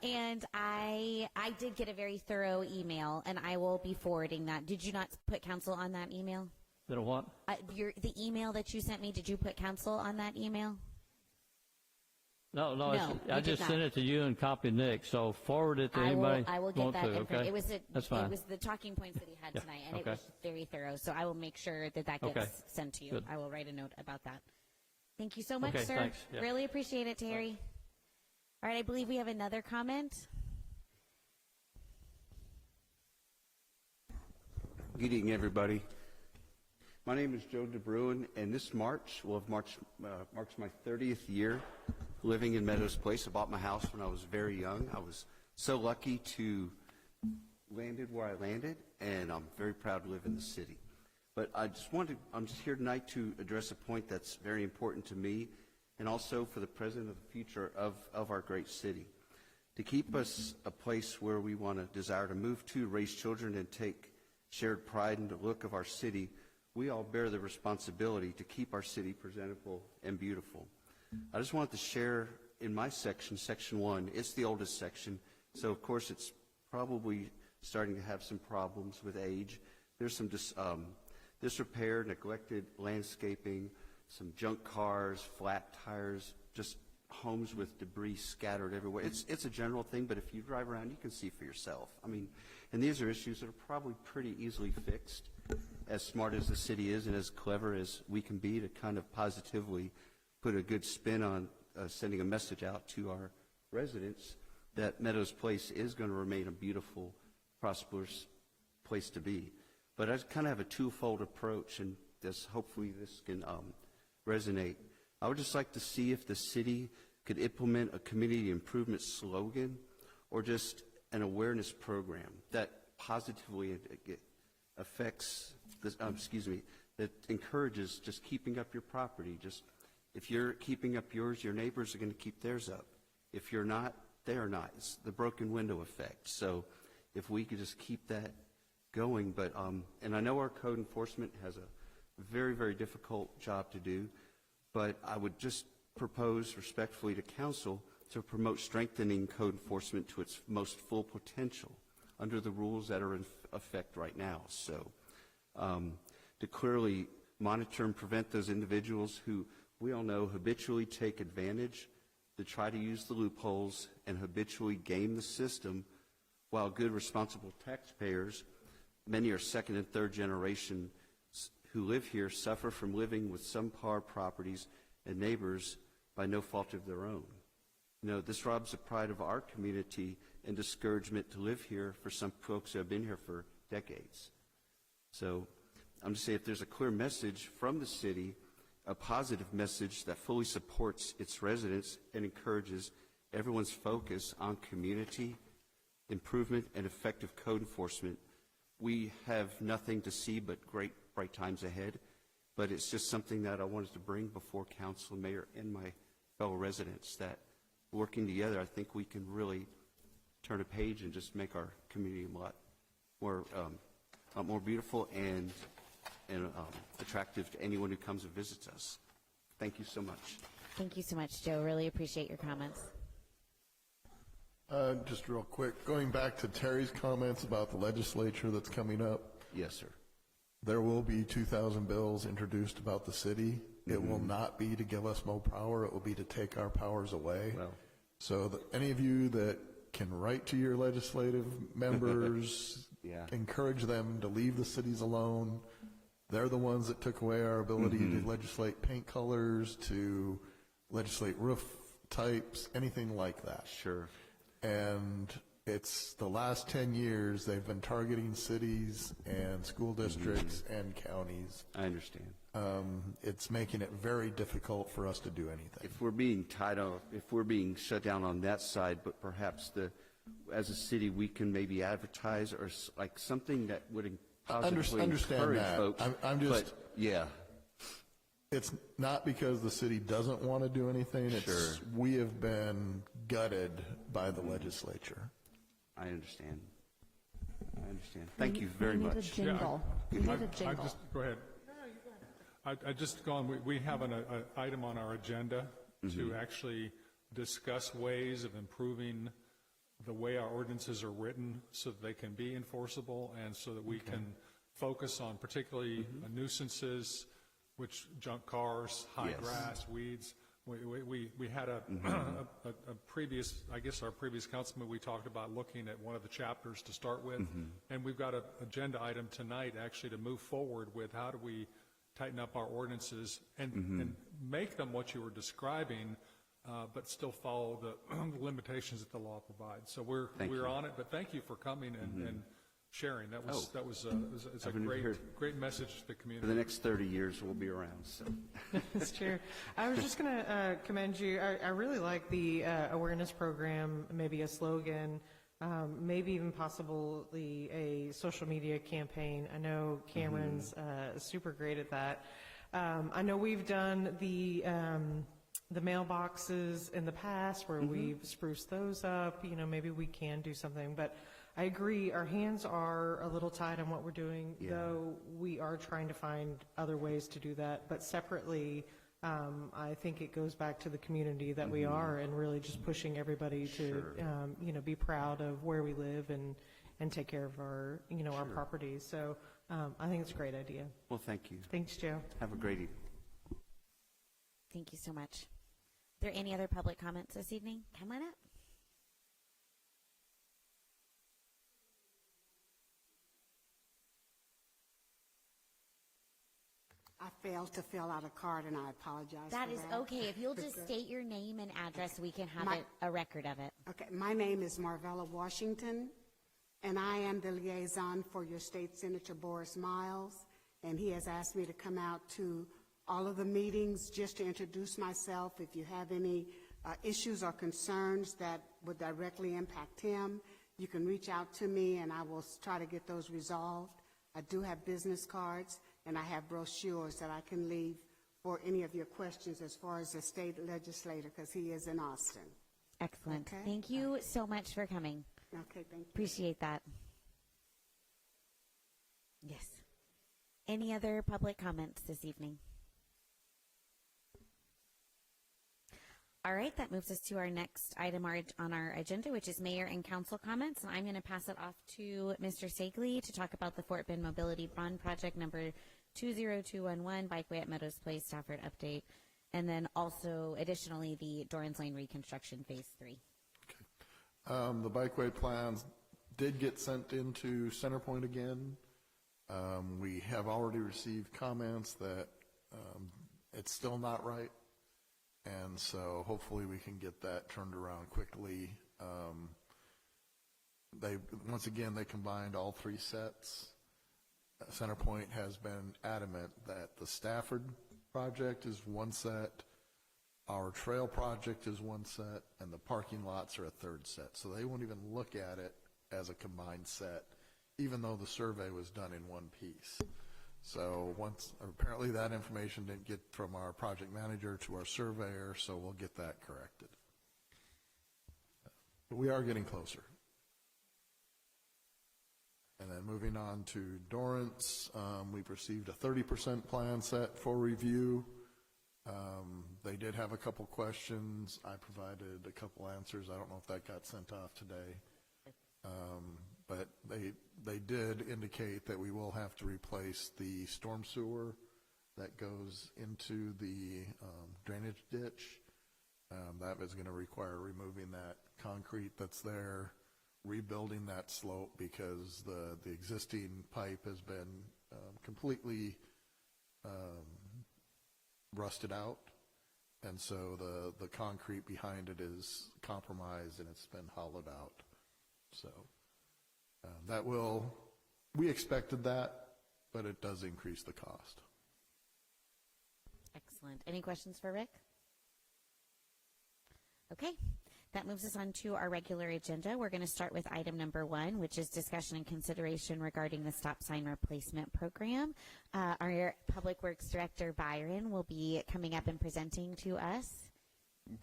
A: And I did get a very thorough email, and I will be forwarding that. Did you not put council on that email?
J: Did a what?
A: The email that you sent me, did you put council on that email?
J: No, I just sent it to you and copied Nick, so forward it to anybody.
A: I will get that
J: okay? That's fine.
A: It was the talking points that he had tonight, and it was very thorough, so I will make sure that gets sent to you.
J: Good.
A: I will write a note about that. Thank you so much,
J: Okay,
A: sir.
J: thanks. Yeah.
A: Really appreciate it, Terry. All right, I believe we have another comment.
K: Good evening, everybody. My name is Joe DeBruin, and this March marks my 30th year living in Meadows Place. I bought my house when I was very young. I was so lucky to landed where I landed, and I'm very proud to live in the city. But I'm just here tonight to address a point that's very important to me, and also for the present and the future of our great city. To keep us a place where we desire to move to, raise children, and take shared pride in the look of our city, we all bear the responsibility to keep our city presentable and beautiful. I just wanted to share in my section, Section 1, it's the oldest section, so of course it's probably starting to have some problems with age. There's some disrepair, neglected landscaping, some junk cars, flat tires, just homes with debris scattered everywhere. It's a general thing, but if you drive around, you can see for yourself. I mean, and these are issues that are probably pretty easily fixed, as smart as the city is and as clever as we can be to kind of positively put a good spin on sending a message out to our residents that Meadows Place is going to remain a beautiful, prosperous place to be. But I kind of have a twofold approach, and hopefully this can resonate. I would just like to see if the city could implement a community improvement slogan or just an awareness program that positively affects, that encourages just keeping up your property. Just if you're keeping up yours, your neighbors are going to keep theirs up. If you're not, they are not. It's the broken window effect. So if we could just keep that going, but and I know our code enforcement has a very, very difficult job to do, but I would just propose respectfully to council to promote strengthening code enforcement to its most full potential under the rules that are in effect right now. So to clearly monitor and prevent those individuals who we all know habitually take advantage to try to use the loopholes and habitually game the system, while good responsible taxpayers, many are second and third generation who live here, suffer from living with subpar properties and neighbors by no fault of their own. You know, this robs the pride of our community and discouragement to live here for some folks who have been here for decades. So I'm just saying, if there's a clear message from the city, a positive message that fully supports its residents and encourages everyone's focus on community improvement and effective code enforcement, we have nothing to see but great, bright times ahead. But it's just something that I wanted to bring before council, mayor, and my fellow residents, that working together, I think we can really turn a page and just make our community a lot more beautiful and attractive to anyone who comes and visits us. Thank you so much.
A: Thank you so much, Joe. Really appreciate your comments.
G: Just real quick, going back to Terry's comments about the legislature that's coming up.
K: Yes, sir.
G: There will be 2,000 bills introduced about the city. It will not be to give us more power. It will be to take our powers away.
K: Well.
G: So any of you that can write to your legislative members,
K: Yeah.
G: encourage them to leave the cities alone. They're the ones that took away our ability to legislate paint colors, to legislate roof types, anything like that.
K: Sure.
G: And it's the last 10 years they've been targeting cities and school districts and counties.
K: I understand.
G: It's making it very difficult for us to do anything.
K: If we're being tied off, if we're being shut down on that side, but perhaps as a city we can maybe advertise or like something that would positively
G: Understand
K: encourage
G: that.
K: folks.
G: I'm just,
K: but, yeah.
G: it's not because the city doesn't want to do anything. It's
K: Sure.
G: we have been gutted by the legislature.
K: I understand. Thank you very much.
I: We need a jingle. We need a jingle.
F: Go ahead. I just gone, we have an item on our agenda to actually discuss ways of improving the way our ordinances are written so that they can be enforceable and so that we can focus on particularly nuisances, which junk cars, high
K: Yes.
F: grass, weeds. We had a previous, I guess our previous councilman, we talked about looking at one of the chapters to start with, and we've got an agenda item tonight actually to move forward with how do we tighten up our ordinances and make them what you were describing, but still follow the limitations that the law provides. So we're on it, but thank you for coming and sharing. That was it's a great message to the community.
K: For the next 30 years, we'll be around. So.
D: That's true. I was just going to commend you. I really like the awareness program, maybe a slogan, maybe even possibly a social media campaign. I know Cameron's super great at that. I know we've done the mailboxes in the past where we've spruced those up. You know, maybe we can do something, but I agree, our hands are a little tied on what we're doing, though we are trying to find other ways to do that. But separately, I think it goes back to the community that we are and really just pushing everybody to, be proud of where we live and take care of our, our properties. So I think it's a great idea.
K: Well, thank you.
D: Thanks, Joe.
K: Have a great evening.
A: Thank you so much. Are there any other public comments this evening? Come on up.
L: I failed to fill out a card, and I apologize
A: That
L: for
A: is
L: that.
A: okay. If you'll just state your name and address, we can have a record of it.
L: Okay, my name is Marvella Washington, and I am the liaison for your state Senator Boris Miles, and he has asked me to come out to all of the meetings just to introduce myself. If you have any issues or concerns that would directly impact him, you can reach out to me and I will try to get those resolved. I do have business cards and I have brochures that I can leave for any of your questions as far as the state legislator, because he is in Austin.
A: Excellent.
L: Okay.
A: Thank you so much for coming.
L: Okay, thank you.
A: Appreciate that. Yes. Any other public comments this evening? All right, that moves us to our next item on our agenda, which is mayor and council comments. And I'm going to pass it off to Mr. Sagley to talk about the Fort Bend Mobility Bond Project number 20211, Bikeway at Meadows Place, Stafford update, and then also additionally the Dorrance Lane reconstruction phase 3.
G: The bikeway plans did get sent into Centerpoint again. We have already received comments that it's still not right, and so hopefully we can get that turned around quickly. Once again, they combined all three sets. Centerpoint has been adamant that the Stafford project is one set, our trail project is one set, and the parking lots are a third set. So they won't even look at it as a combined set, even though the survey was done in one piece. So apparently that information didn't get from our project manager to our surveyor, so we'll get that corrected. But we are getting closer. And then moving on to Dorrance, we've received a 30% plan set for review. They did have a couple questions. I provided a couple answers. I don't know if that got sent off today. But they did indicate that we will have to replace the storm sewer that goes into the drainage ditch. That is going to require removing that concrete that's there, rebuilding that slope because the existing pipe has been completely rusted out, and so the concrete behind it is compromised and it's been hollowed out. So we expected that, but it does increase the cost.
A: Excellent. Any questions for Rick? Okay. That moves us on to our regular agenda. We're going to start with item number 1, which is discussion and consideration regarding the stop sign replacement program. Our Public Works Director, Byron, will be coming up and presenting to us.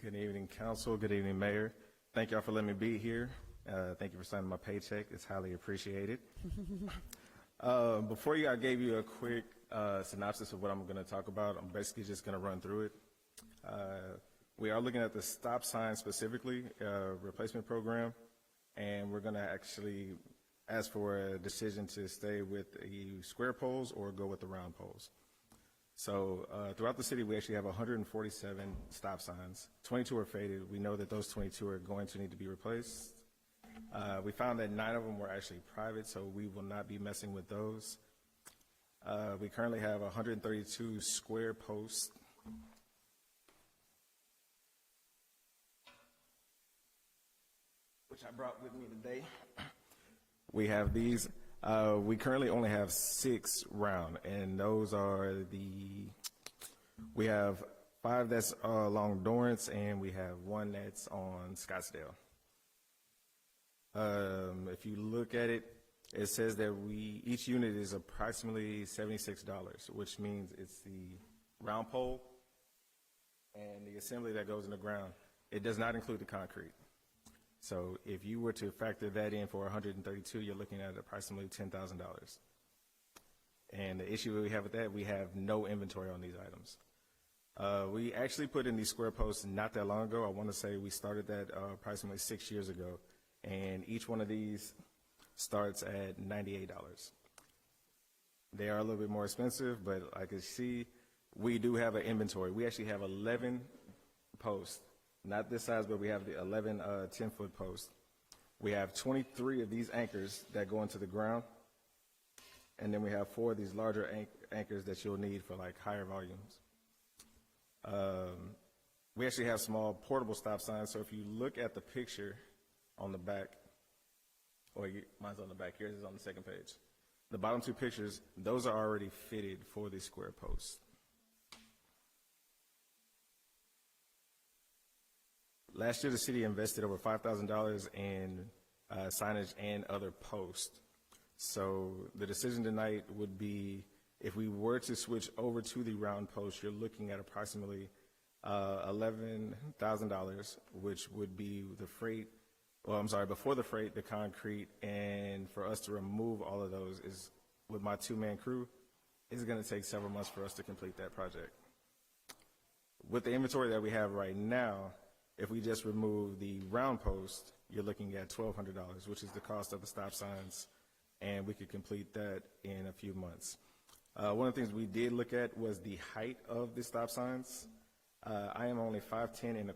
M: Good evening, Council. Good evening, Mayor. Thank y'all for letting me be here. Thank you for signing my paycheck. It's highly appreciated. Before I gave you a quick synopsis of what I'm going to talk about. I'm basically just going to run through it. We are looking at the stop sign specifically, replacement program, and we're going to actually ask for a decision to stay with the square poles or go with the round poles. So throughout the city, we actually have 147 stop signs. 22 are faded. We know that those 22 are going to need to be replaced. We found that 9 of them were actually private, so we will not be messing with those. We currently have 132 square posts. Which I brought with me today. We have these. We currently only have 6 round, and those are we have 5 that's along Dorrance, and we have 1 that's on Scottsdale. If you look at it, it says that each unit is approximately $76, which means it's the round pole and the assembly that goes in the ground. It does not include the concrete. So if you were to factor that in for 132, you're looking at approximately $10,000. And the issue we have with that, we have no inventory on these items. We actually put in these square posts not that long ago. I want to say we started that approximately 6 years ago. And each one of these starts at $98. They are a little bit more expensive, but I can see we do have an inventory. We actually have 11 posts. Not this size, but we have the 11 10-foot posts. We have 23 of these anchors that go into the ground. And then we have 4 of these larger anchors that you'll need for like higher volumes. We actually have small portable stop signs. So if you look at the picture on the back, Mine's on the back. Yours is on the second page. The bottom two pictures, those are already fitted for the square posts. Last year, the city invested over $5,000 in signage and other posts. So the decision tonight would be, if we were to switch over to the round post, you're looking at approximately $11,000, which would be the freight, well, I'm sorry, before the freight, the concrete, and for us to remove all of those is, with my two-man crew, it's going to take several months for us to complete that project. With the inventory that we have right now, if we just remove the round post, you're looking at $1,200, which is the cost of the stop signs, and we could complete that in a few months. One of the things we did look at was the height of the stop signs. I am only 5'10",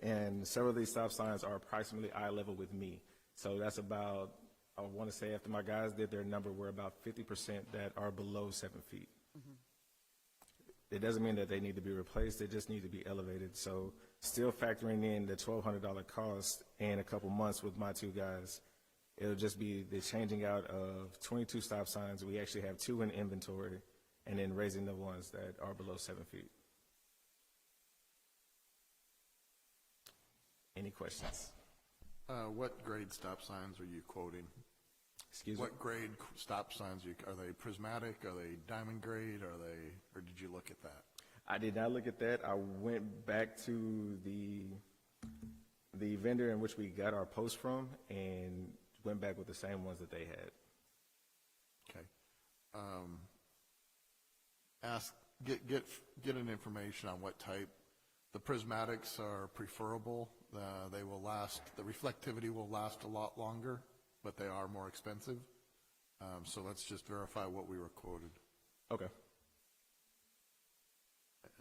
M: and several of these stop signs are approximately eye level with me. So that's about, I want to say after my guys did their number, we're about 50% that are below 7 feet. It doesn't mean that they need to be replaced, they just need to be elevated. So still factoring in the $1,200 cost and a couple months with my two guys, it'll just be the changing out of 22 stop signs. We actually have 2 in inventory, and then raising the ones that are below 7 feet. Any questions?
G: What grade stop signs are you quoting?
M: Excuse me?
G: What grade stop signs are they prismatic? Are they diamond grade? Or did you look at that?
M: I did not look at that. I went back to the vendor in which we got our post from and went back with the same ones that they had.
G: Okay. Get an information on what type. The prismatics are preferable. They will last. The reflectivity will last a lot longer, but they are more expensive. So let's just verify what we were quoted.
M: Okay.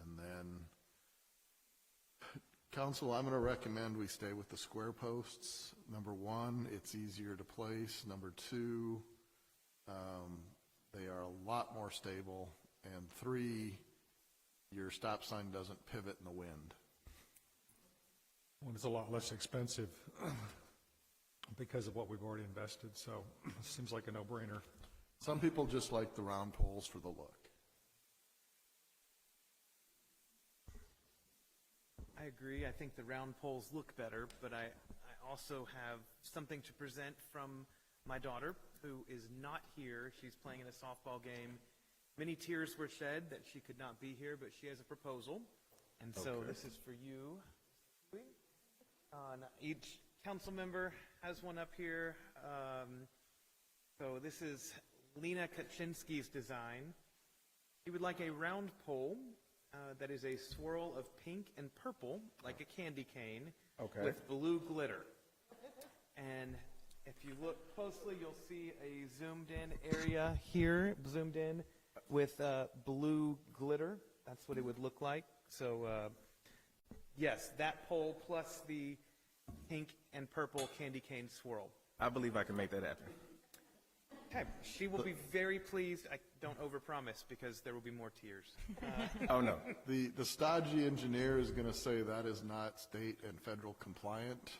G: And then, council, I'm going to recommend we stay with the square posts. Number one, it's easier to place. Number two, they are a lot more stable. And 3, your stop sign doesn't pivot in the wind.
F: Well, it's a lot less expensive because of what we've already invested, so it seems like a no-brainer.
G: Some people just like the round poles for the look.
E: I agree. I think the round poles look better, but I also have something to present from my daughter, who is not here. She's playing in a softball game. Many tears were shed that she could not be here, but she has a proposal. And so this is for you. Each council member has one up here. So this is Lena Kaczynski's design. She would like a round pole that is a swirl of pink and purple, like a candy cane, with blue glitter. And if you look closely, you'll see a zoomed-in area here, zoomed in, with blue glitter. That's what it would look like. So, yes, that pole plus the pink and purple candy cane swirl.
M: I believe I can make that happen.
E: Okay, she will be very pleased. I don't overpromise because there will be more tears.
M: Oh, no.
G: The stodgy engineer is going to say that is not state and federal compliant.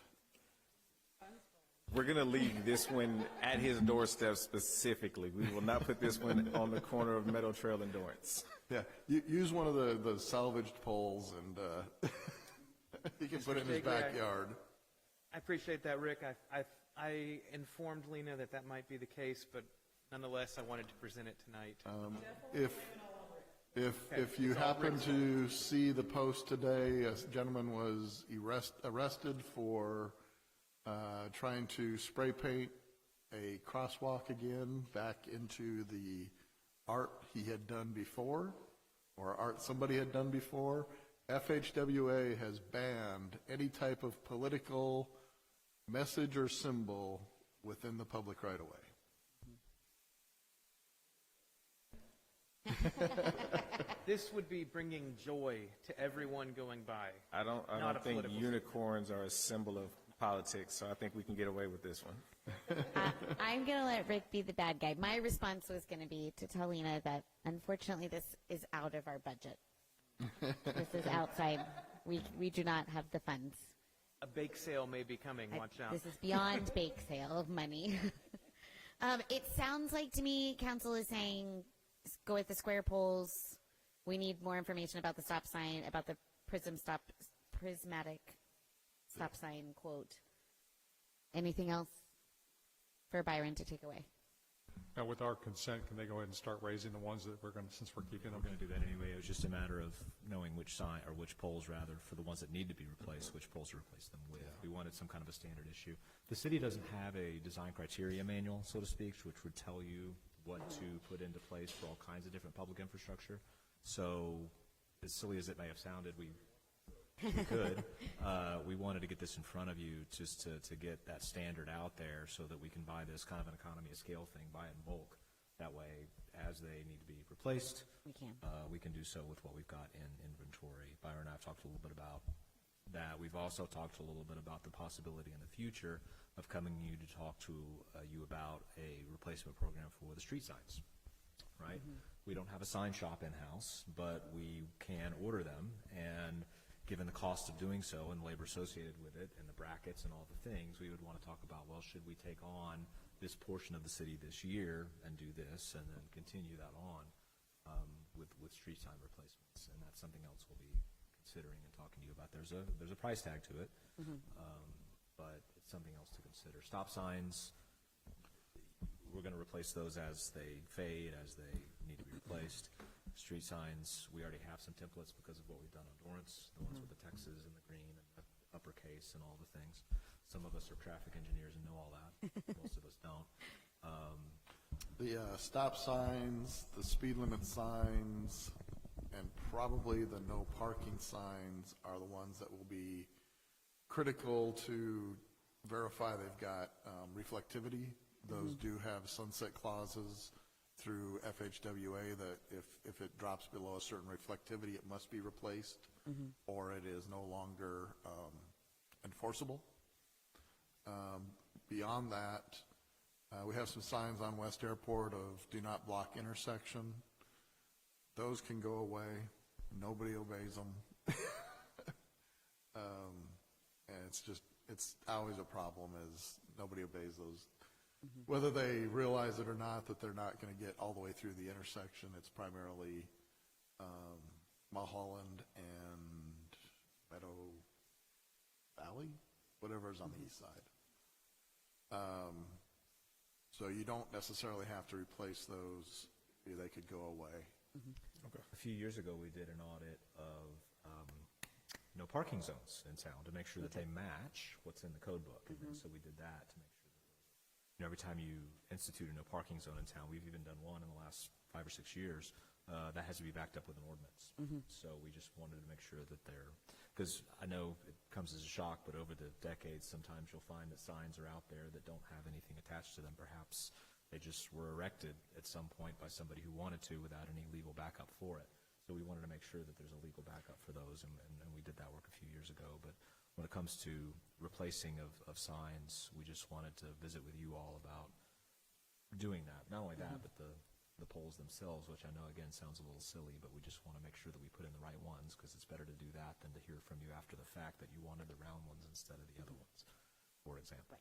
M: We're going to leave this one at his doorstep specifically. We will not put this one on the corner of Meadow Trail and Dorrance.
G: Yeah, use one of the salvaged poles, and he can put it in his backyard.
E: I appreciate that, Rick. I informed Lena that might be the case, but nonetheless, I wanted to present it tonight.
G: If you happen to see the post today, a gentleman was arrested for trying to spray paint a crosswalk again back into the art he had done before, or art somebody had done before. FHWA has banned any type of political message or symbol within the public right-of-way.
E: This would be bringing joy to everyone going by.
M: I don't think unicorns are a symbol of politics, so I think we can get away with this one.
A: I'm going to let Rick be the bad guy. My response was going to be to tell Lena that, unfortunately, this is out of our budget. This is outside. We do not have the funds.
E: A bake sale may be coming, watch out.
A: This is beyond bake sale money. It sounds like to me, council is saying, go with the square poles. We need more information about the stop sign, about the prismatic stop sign quote. Anything else for Byron to take away?
F: Now, with our consent, can they go ahead and start raising the ones that we're going to, since we're keeping them?
H: We're going to do that anyway. It was just a matter of knowing which sign, or which poles rather, for the ones that need to be replaced, which poles to replace them with. We wanted some kind of a standard issue. The city doesn't have a design criteria manual, so to speak, which would tell you what to put into place for all kinds of different public infrastructure. So, as silly as it may have sounded, we could. We wanted to get this in front of you just to get that standard out there so that we can buy this kind of an economy of scale thing, buy it in bulk. That way, as they need to be replaced, we can do so with what we've got in inventory. Byron and I have talked a little bit about that. We've also talked a little bit about the possibility in the future of coming to talk to you about a replacement program for the street signs, right? We don't have a sign shop in-house, but we can order them, and given the cost of doing so and the labor associated with it and the brackets and all the things, we would want to talk about, well, should we take on this portion of the city this year and do this and then continue that on with street sign replacements? And that's something else we'll be considering and talking to you about. There's a price tag to it, but it's something else to consider. Stop signs, we're going to replace those as they fade, as they need to be replaced. Street signs, we already have some templates because of what we've done on Dorrance, the ones with the Texas and the green and the uppercase and all the things. Some of us are traffic engineers and know all that. Most of us don't.
G: The stop signs, the speed limit signs, and probably the no parking signs are the ones that will be critical to verify they've got reflectivity. Those do have sunset clauses through FHWA that if it drops below a certain reflectivity, it must be replaced, or it is no longer enforceable. Beyond that, we have some signs on West Airport of do not block intersection. Those can go away. Nobody obeys them. And it's always a problem is nobody obeys those. Whether they realize it or not, that they're not going to get all the way through the intersection. It's primarily Mulholland and Meadow Valley, whatever's on the east side. So you don't necessarily have to replace those. They could go away.
H: A few years ago, we did an audit of no parking zones in town to make sure that they match what's in the code book. And so we did that to make sure that every time you institute a no parking zone in town, we've even done one in the last 5 or 6 years, that has to be backed up with an ordinance. So we just wanted to make sure that they're, because I know it comes as a shock, but over the decades, sometimes you'll find that signs are out there that don't have anything attached to them. Perhaps they just were erected at some point by somebody who wanted to without any legal backup for it. So we wanted to make sure that there's a legal backup for those, and we did that work a few years ago. But when it comes to replacing of signs, we just wanted to visit with you all about doing that. Not only that, but the poles themselves, which I know, again, sounds a little silly, but we just want to make sure that we put in the right ones, because it's better to do that than to hear from you after the fact that you wanted the round ones instead of the other ones, for example.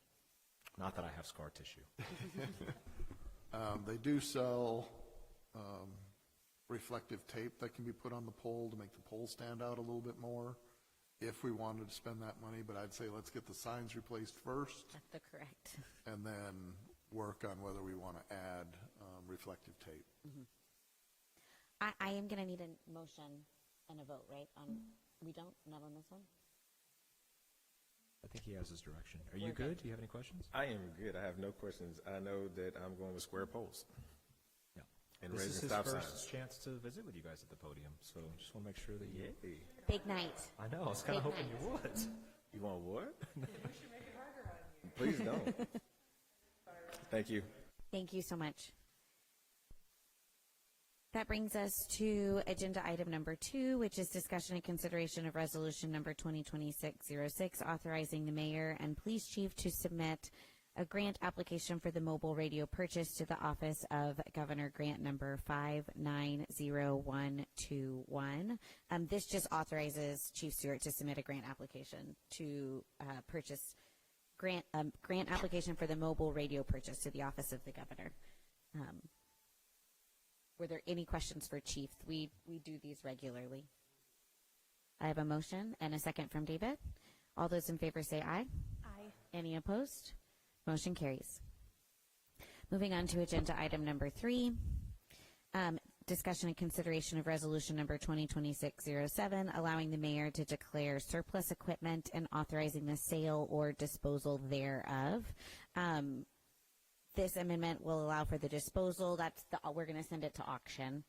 H: Not that I have scar tissue.
G: They do sell reflective tape that can be put on the pole to make the pole stand out a little bit more if we wanted to spend that money, but I'd say let's get the signs replaced first.
A: That's the correct.
G: And then work on whether we want to add reflective tape.
A: I am going to need a motion and a vote, right? We don't? Not on this one?
H: I think he has his direction. Are you good? Do you have any questions?
M: I am good. I have no questions. I know that I'm going with square poles.
H: Yeah.
M: And
H: This is
M: raising
H: his
M: stop
H: first
M: signs.
H: chance to visit with you guys at the podium, so just want to make sure that you...
A: Big night.
H: I know, I was kind of
A: Big
H: hoping
A: night.
H: you would.
M: You want what? Please don't. Thank you.
A: Thank you so much. That brings us to agenda item number 2, which is discussion and consideration of resolution number 2026-06, authorizing the mayor and police chief to submit a grant application for the mobile radio purchase to the Office of Governor, grant number 590121. This just authorizes Chief Stewart to submit a grant application to purchase grant application for the mobile radio purchase to the Office of the Governor. Were there any questions for Chief? We do these regularly. I have a motion and a second from David. All those in favor say aye.
I: Aye.
A: Any opposed? Motion carries. Moving on to agenda item number 3, discussion and consideration of resolution number 2026-07, allowing the mayor to declare surplus equipment and authorizing the sale or disposal thereof. This amendment will allow for the disposal. We're going to send it to auction.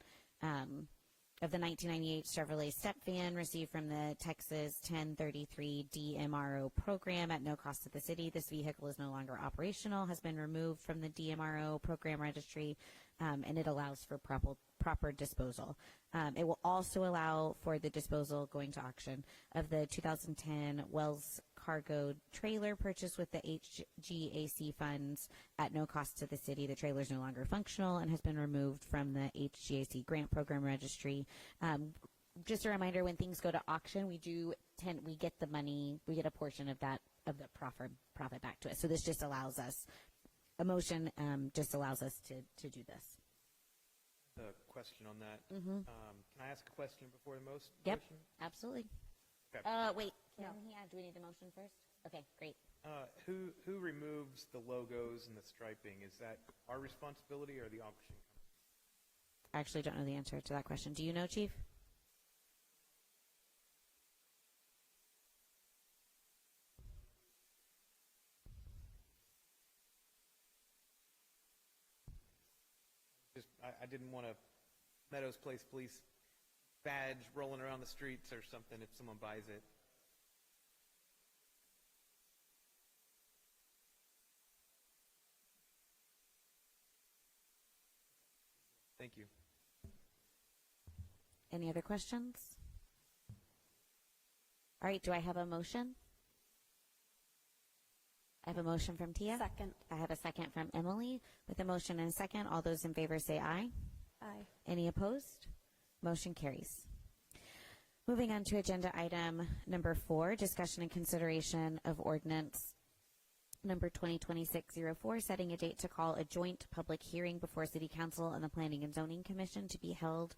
A: Of the 1998 Chevrolet step van received from the Texas 1033 DMRO program at no cost to the city. This vehicle is no longer operational, has been removed from the DMRO program registry, and it allows for proper disposal. It will also allow for the disposal going to auction of the 2010 Wells Cargo trailer purchased with the HGAC funds at no cost to the city. The trailer is no longer functional and has been removed from the HGAC grant program registry. Just a reminder, when things go to auction, we get the money, we get a portion of that, of the profit back to us. So this just allows us, a motion just allows us to do this.
E: A question on that.
A: Mm-hmm.
E: Can I ask a question before the motion?
A: Yep, absolutely.
E: Okay.
A: Wait, do we need the motion first? Okay, great.
E: Who removes the logos and the striping? Is that our responsibility or the auction company?
A: I actually don't know the answer to that question. Do you know, Chief?
E: I didn't want a Meadows Place Police badge rolling around the streets or something if someone buys it. Thank you.
A: Any other questions? All right, do I have a motion? I have a motion from Tia.
I: Second.
A: I have a second from Emily. With a motion and a second, all those in favor say aye.
I: Aye.
A: Any opposed? Motion carries. Moving on to agenda item number 4, discussion and consideration of ordinance number 2026-04, setting a date to call a joint public hearing before City Council and the Planning and Zoning Commission to be held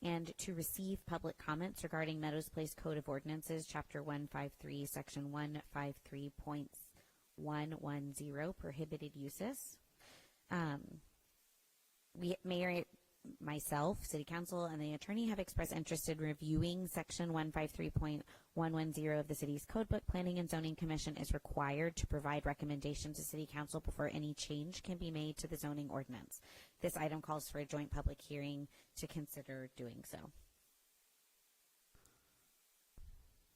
A: and to receive public comments regarding Meadows Place Code of Ordinances, Chapter 153, Section 153.110, prohibited uses. Mayor, myself, City Council, and the attorney have expressed interest in reviewing Section 153.110 of the city's codebook. Planning and Zoning Commission is required to provide recommendations to City Council before any change can be made to the zoning ordinance. This item calls for a joint public hearing to consider doing so.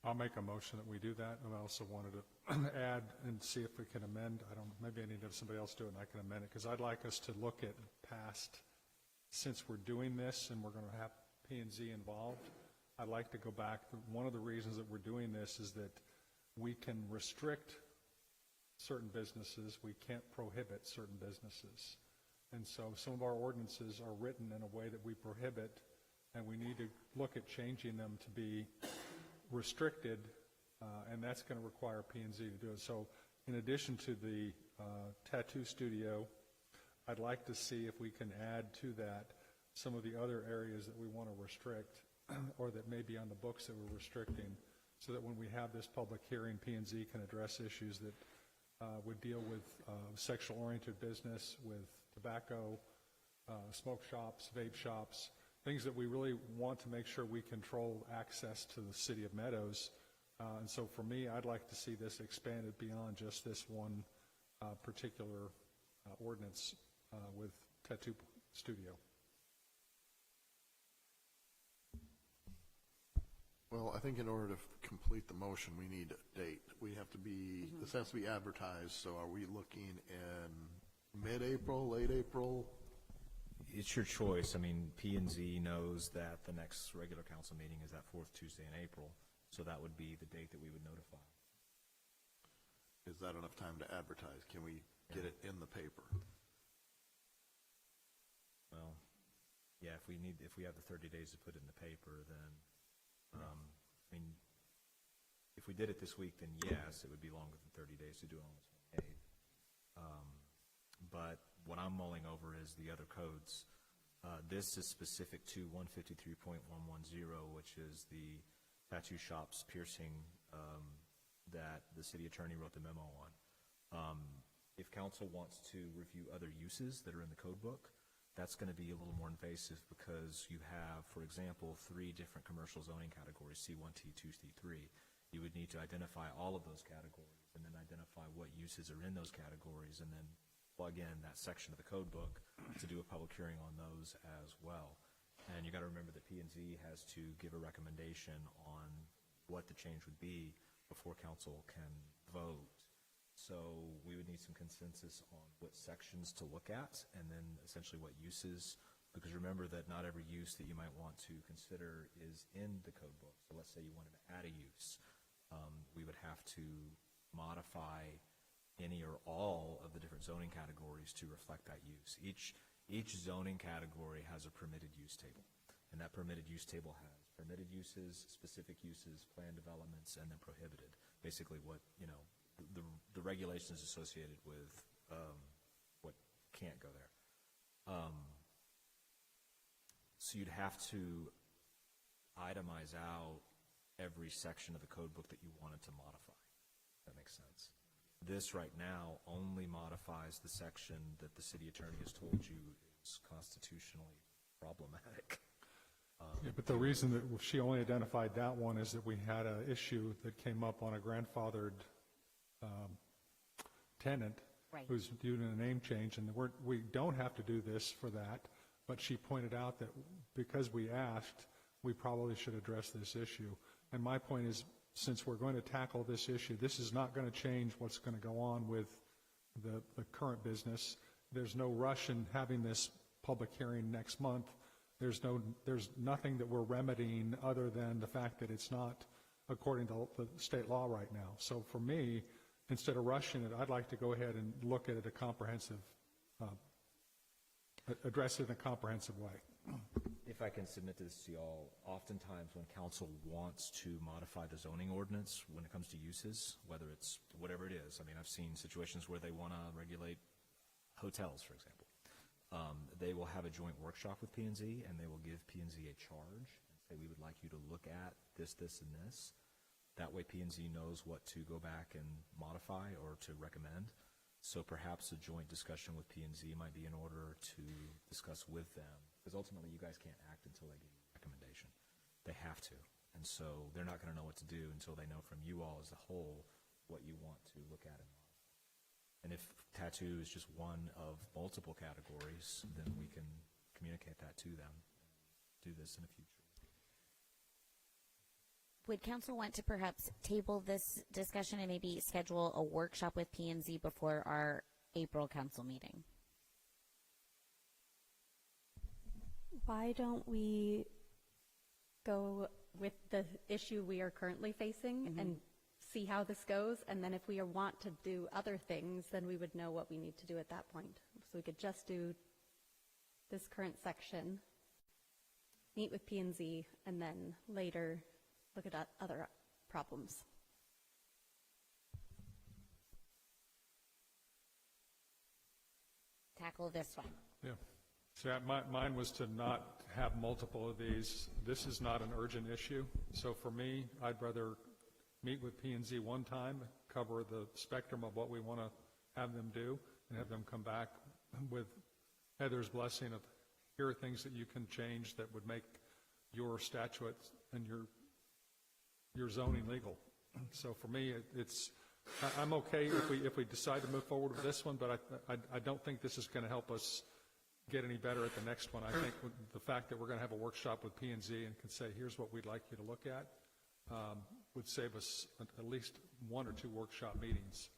F: I'll make a motion that we do that, and I also wanted to add and see if we can amend. Maybe I need to have somebody else do it and I can amend it, because I'd like us to look at past, since we're doing this and we're going to have P&Z involved, I'd like to go back. One of the reasons that we're doing this is that we can restrict certain businesses, we can't prohibit certain businesses. And so some of our ordinances are written in a way that we prohibit, and we need to look at changing them to be restricted, and that's going to require P&Z to do it. So in addition to the tattoo studio, I'd like to see if we can add to that some of the other areas that we want to restrict or that may be on the books that we're restricting, so that when we have this public hearing, P&Z can address issues that would deal with sexual-oriented business, with tobacco, smoke shops, vape shops, things that we really want to make sure we control access to the city of Meadows. And so for me, I'd like to see this expanded beyond just this one particular ordinance with Tattoo Studio.
G: Well, I think in order to complete the motion, we need a date. We have to be, this has to be advertised, so are we looking in mid-April, late April?
H: It's your choice. I mean, P&Z knows that the next regular council meeting is that fourth Tuesday in April, so that would be the date that we would notify.
G: Is that enough time to advertise? Can we get it in the paper.
H: Well, yeah, if we have the 30 days to put it in the paper, then, I mean, if we did it this week, then yes, it would be longer than 30 days to do it on the 28th. But what I'm mulling over is the other codes. This is specific to 153.110, which is the tattoo shops piercing that the city attorney wrote the memo on. If council wants to review other uses that are in the code book, that's going to be a little more invasive because you have, for example, 3 different commercial zoning categories, C1, T2, T3. You would need to identify all of those categories and then identify what uses are in those categories and then plug in that section of the code book to do a public hearing on those as well. And you got to remember that P&Z has to give a recommendation on what the change would be before council can vote. So we would need some consensus on what sections to look at and then essentially what uses, because remember that not every use that you might want to consider is in the code book. So let's say you wanted to add a use. We would have to modify any or all of the different zoning categories to reflect that use. Each zoning category has a permitted use table, and that permitted use table has permitted uses, specific uses, planned developments, and then prohibited. Basically what, the regulations associated with what can't go there. So you'd have to itemize out every section of the code book that you wanted to modify. If that makes sense. This right now only modifies the section that the city attorney has told you is constitutionally problematic.
F: Yeah, but the reason that she only identified that one is that we had an issue that came up on a grandfathered tenant
A: Right.
F: who's doing a name change, and we don't have to do this for that, but she pointed out that because we asked, we probably should address this issue. And my point is, since we're going to tackle this issue, this is not going to change what's going to go on with the current business. There's no rush in having this public hearing next month. There's nothing that we're remedying other than the fact that it's not according to the state law right now. So for me, instead of rushing it, I'd like to go ahead and look at it address it in a comprehensive way.
H: If I can submit this to y'all, oftentimes when council wants to modify the zoning ordinance when it comes to uses, whether it's whatever it is, I mean, I've seen situations where they want to regulate hotels, for example. They will have a joint workshop with P&Z, and they will give P&Z a charge and say, we would like you to look at this, this, and this. That way P&Z knows what to go back and modify or to recommend. So perhaps a joint discussion with P&Z might be in order to discuss with them, because ultimately you guys can't act until they give you a recommendation. They have to. And so they're not going to know what to do until they know from you all as a whole what you want to look at and modify. And if tattoo is just one of multiple categories, then we can communicate that to them. Do this in the future.
A: Would council want to perhaps table this discussion and maybe schedule a workshop with P&Z before our April council meeting?
I: Why don't we go with the issue we are currently facing and see how this goes, and then if we want to do other things, then we would know what we need to do at that point. So we could just do this current section, meet with P&Z, and then later look at other problems.
A: Tackle this one.
F: Yeah. So mine was to not have multiple of these. This is not an urgent issue. So for me, I'd rather meet with P&Z one time, cover the spectrum of what we want to have them do, and have them come back with Heather's blessing of here are things that you can change that would make your statutes and your zoning legal. So for me, I'm okay if we decide to move forward with this one, but I don't think this is going to help us get any better at the next one. I think with the fact that we're going to have a workshop with P&Z and can say, here's what we'd like you to look at, would save us at least 1 or 2 workshop meetings.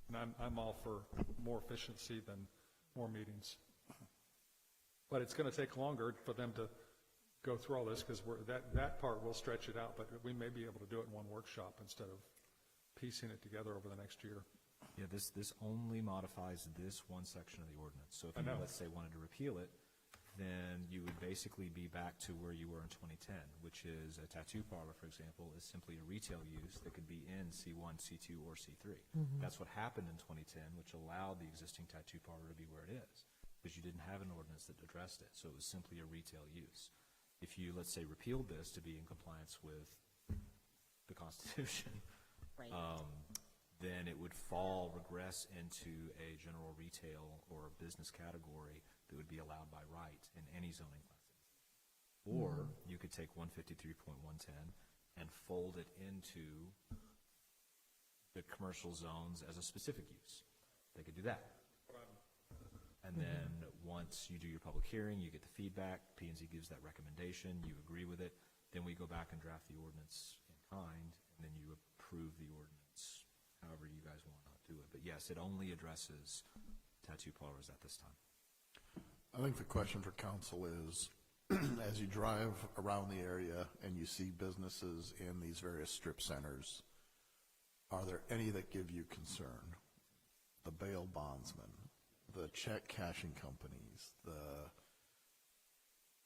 F: And I'm all for more efficiency than more meetings. But it's going to take longer for them to go through all this, because that part will stretch it out, but we may be able to do it in one workshop instead of piecing it together over the next year.
H: Yeah, this only modifies this one section of the ordinance. So if you, let's say, wanted to repeal it, then you would basically be back to where you were in 2010, which is a tattoo parlor, for example, is simply a retail use that could be in C1, C2, or C3. That's what happened in 2010, which allowed the existing tattoo parlor to be where it is, because you didn't have an ordinance that addressed it, so it was simply a retail use. If you, let's say, repealed this to be in compliance with the Constitution,
A: Right.
H: then it would regress into a general retail or business category that would be allowed by right in any zoning class. Or you could take 153.110 and fold it into the commercial zones as a specific use. They could do that. And then once you do your public hearing, you get the feedback, P&Z gives that recommendation, you agree with it, then we go back and draft the ordinance in kind, and then you approve the ordinance however you guys want to do it. But yes, it only addresses tattoo parlors at this time.
G: I think the question for council is, as you drive around the area and you see businesses in these various strip centers, are there any that give you concern? The bail bondsmen, the check cashing companies, the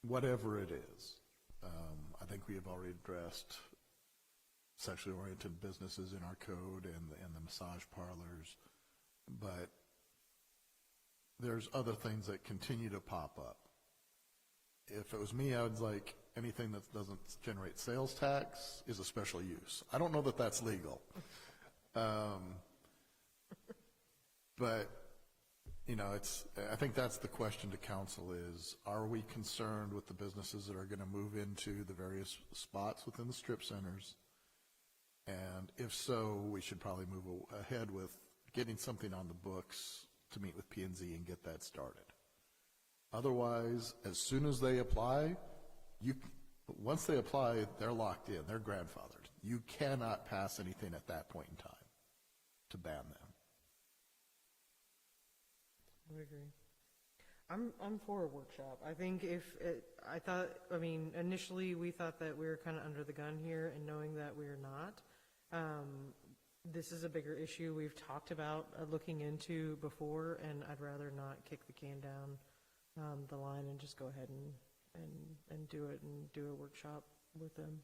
G: whatever it is. I think we have already addressed sexually oriented businesses in our code and the massage parlors, but there's other things that continue to pop up. If it was me, I would like anything that doesn't generate sales tax is a special use. I don't know that that's legal. But, you know, I think that's the question to council is, are we concerned with the businesses that are going to move into the various spots within the strip centers? And if so, we should probably move ahead with getting something on the books to meet with P&Z and get that started. Otherwise, as soon as they apply, once they apply, they're locked in, they're grandfathered. You cannot pass anything at that point in time to ban them.
D: I would agree. I'm for a workshop. I think initially we thought that we were kind of under the gun here, and knowing that we're not. This is a bigger issue we've talked about looking into before, and I'd rather not kick the can down the line and just go ahead and do it and do a workshop with them.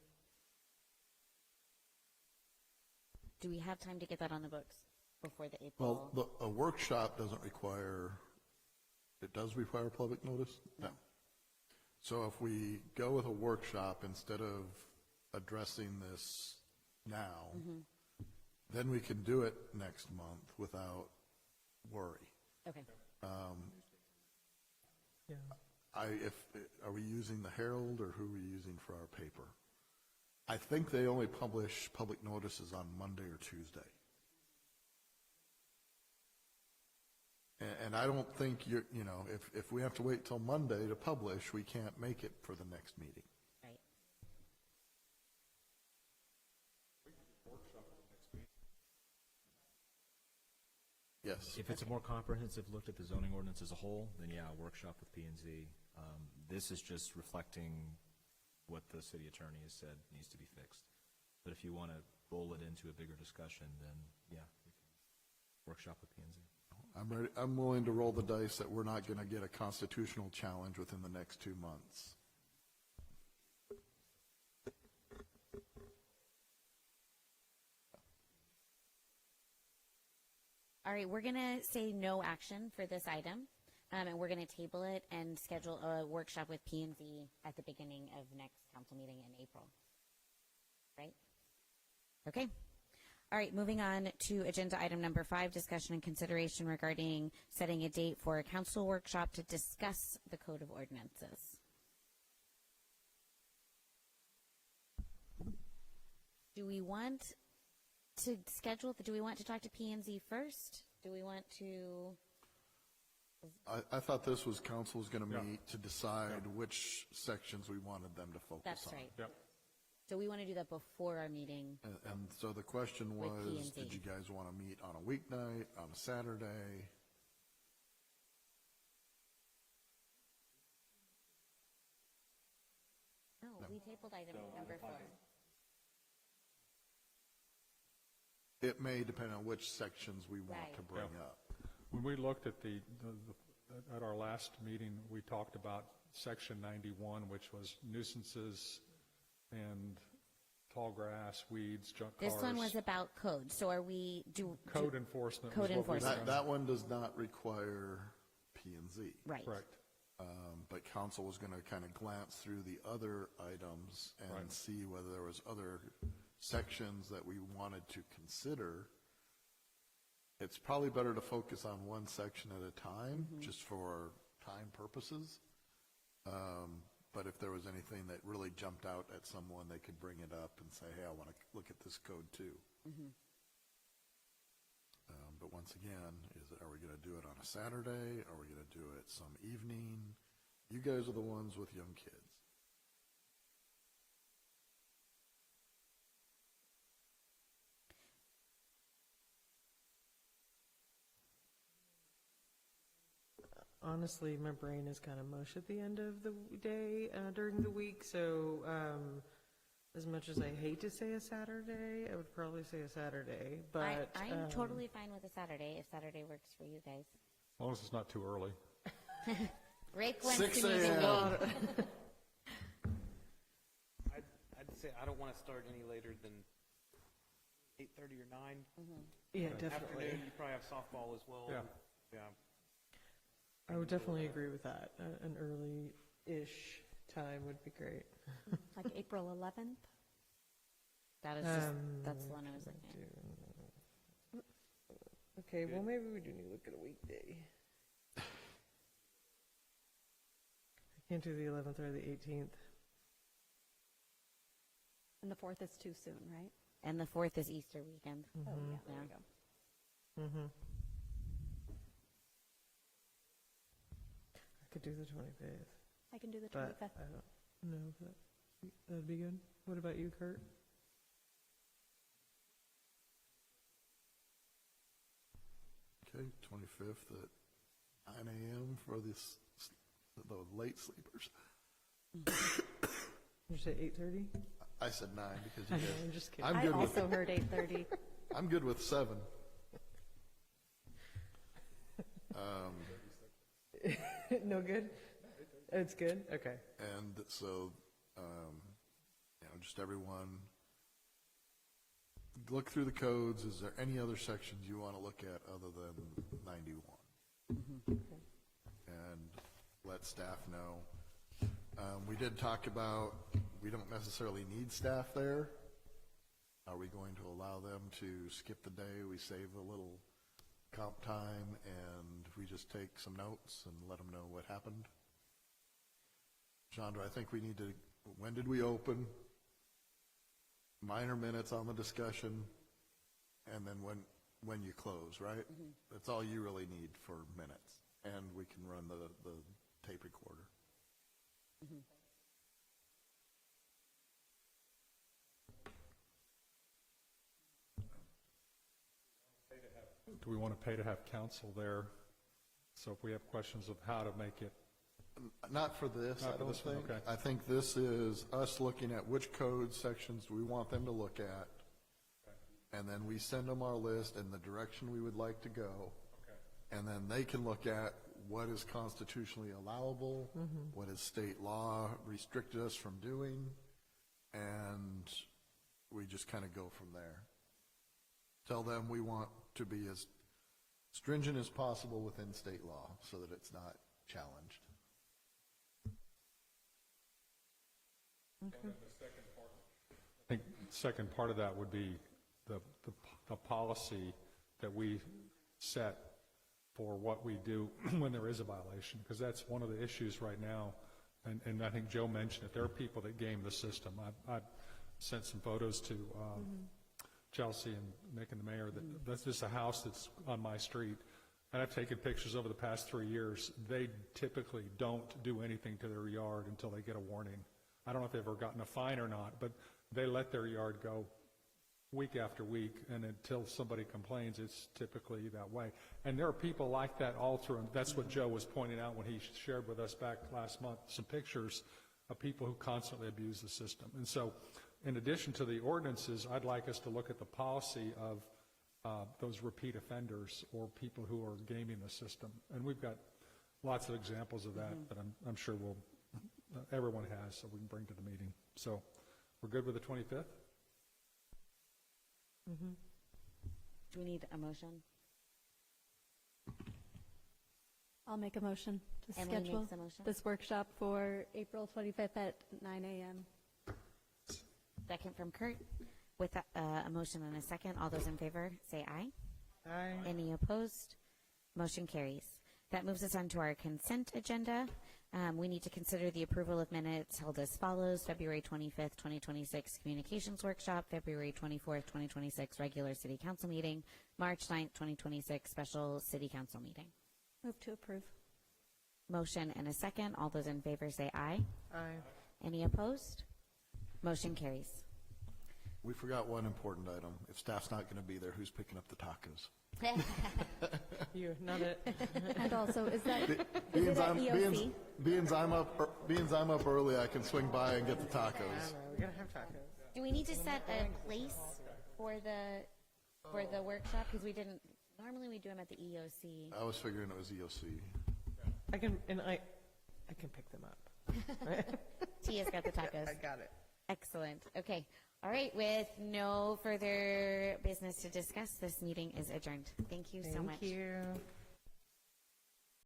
A: Do we have time to get that on the books before the April?
G: Well, a workshop doesn't require, it does require public notice? No. So if we go with a workshop instead of addressing this now, then we can do it next month without worry.
A: Okay.
D: Yeah.
G: Are we using the Herald or who are we using for our paper? I think they only publish public notices on Monday or Tuesday. And I don't think if we have to wait till Monday to publish, we can't make it for the next meeting.
A: Right.
G: Yes.
H: If it's a more comprehensive look at the zoning ordinance as a whole, then yeah, a workshop with P&Z. This is just reflecting what the city attorney has said needs to be fixed. But if you want to roll it into a bigger discussion, then yeah, we can workshop with P&Z.
G: I'm ready. I'm willing to roll the dice that we're not going to get a constitutional challenge within the next 2 months.
A: All right, we're going to say no action for this item, and we're going to table it and schedule a workshop with P&Z at the beginning of next council meeting in April. Right? Okay. All right, moving on to agenda item number 5, discussion and consideration regarding setting a date for a council workshop to discuss the Code of Ordinances. Do we want to talk to P&Z first? Do we want to?
G: I thought this was council's going to meet to decide which sections we wanted them to focus on.
A: That's right.
F: Yep.
A: So we want to do that before our meeting.
G: And so the question
A: With
G: was,
A: P&Z.
G: did you guys want to meet on a weeknight, on a Saturday?
A: No, we tabled item number 4.
G: It may depend on which sections we want to bring up.
F: When we looked at at our last meeting, we talked about section 91, which was nuisances and tall grass, weeds, junk cars.
A: This one was about code, so are we,
F: Code enforcement.
A: Code
F: was what we were
A: enforcement.
F: gonna-
G: That one does not require P and Z.
A: right.
F: Correct.
G: But council was going to kind of glance through the other items and
F: Right.
G: see whether there was other sections that we wanted to consider. It's probably better to focus on one section at a time, just for time purposes. But if there was anything that really jumped out at someone, they could bring it up and say, hey, I want to look at this code too. But once again, are we going to do it on a Saturday? Are we going to do it some evening? You guys are the ones with young kids.
D: Honestly, my brain is kind of mush at the end of the day during the week, so as much as I hate to say a Saturday, I would probably say a Saturday, but...
A: I'm totally fine with a Saturday, if Saturday works for you guys.
F: As long as it's not too early.
A: Rick wants
G: 6
A: to meet
G: a.m.
A: again.
E: I'd say I don't want to start any later than 8:30 or 9.
D: Yeah, definitely.
E: Afternoon, you probably have softball as well.
F: Yeah.
E: Yeah.
D: I would definitely agree with that. An early-ish time would be great.
I: Like April 11th?
A: That is just, that's the one I was looking at.
D: Okay, well, maybe we do need to look at a weekday. I can't do the 11th or the 18th.
I: And the 4th is too soon, right?
A: And the 4th is Easter weekend.
I: Oh, yeah, there we go.
D: Mm-hmm. I could do the 25th,
I: I can do the
D: but
I: 25th.
D: I don't know if that'd be good. What about you, Kurt?
G: Okay, 25th at 9 a.m. for the late sleepers.
D: Did you say 8:30?
G: I said 9 because
D: I
G: you
D: know,
G: guys.
D: I'm just kidding.
G: I'm
I: I
G: good with
I: also heard 8:30.
G: I'm good with 7.
D: No good? It's good? Okay.
G: And so, just everyone look through the codes. Is there any other sections you want to look at other than 91? And let staff know. We did talk about, we don't necessarily need staff there. Are we going to allow them to skip the day? We save a little comp time and we just take some notes and let them know what happened. Chandra, I think we need to, when did we open? Minor minutes on the discussion, and then when you close, right? That's all you really need for minutes, and we can run the tape recorder.
F: Do we want to pay to have counsel there? So if we have questions of how to make it,
G: Not for this,
F: Not
G: I
F: for
G: don't
F: this one,
G: think.
F: okay.
G: I think this is us looking at which code sections we want them to look at, and then we send them our list and the direction we would like to go. And then they can look at what is constitutionally allowable, what is state law restricted us from doing, and we just kind of go from there. Tell them we want to be as stringent as possible within state law so that it's not challenged.
F: I think the second part of that would be the policy that we set for what we do when there is a violation, because that's one of the issues right now, and I think Joe mentioned it. There are people that game the system. I've sent some photos to Chelsea and Nick and the mayor that that's just a house that's on my street, and I've taken pictures over the past 3 years. They typically don't do anything to their yard until they get a warning. I don't know if they've ever gotten a fine or not, but they let their yard go week after week, and until somebody complains, it's typically that way. And there are people like that all through, and that's what Joe was pointing out when he shared with us back last month some pictures of people who constantly abuse the system. And so, in addition to the ordinances, I'd like us to look at the policy of those repeat offenders or people who are gaming the system. And we've got lots of examples of that that I'm sure everyone has, so we can bring to the meeting. So we're good with the 25th?
A: Do we need a motion?
I: I'll make a motion to
A: Emily
I: schedule
A: makes a motion.
I: this workshop for April 25th at 9 a.m.
A: Second from Kurt. With a motion and a second, all those in favor say aye.
D: Aye.
A: Any opposed? Motion carries. That moves us on to our consent agenda. We need to consider the approval of minutes held as follows: February 25th, 2026 Communications Workshop, February 24th, 2026 Regular City Council Meeting, March 9th, 2026 Special City Council Meeting.
I: Move to approve.
A: Motion and a second. All those in favor say aye.
D: Aye.
A: Any opposed? Motion carries.
G: We forgot one important item. If staff's not going to be there, who's picking up the tacos?
D: You, not it.
I: And also, is that
G: Being
I: is it at EOC?
G: I'm up early, I can swing by and get the
D: I
G: tacos.
D: know, we're gonna have tacos.
A: Do we need to set a place for the workshop? Because we didn't, normally we do them at the EOC.
G: I was figuring it was EOC.
D: I can pick them up.
A: Tia's got the tacos.
D: I got it.
A: Excellent. Okay. All right. With no further business to discuss, this meeting is adjourned. Thank you so much.
D: Thank you.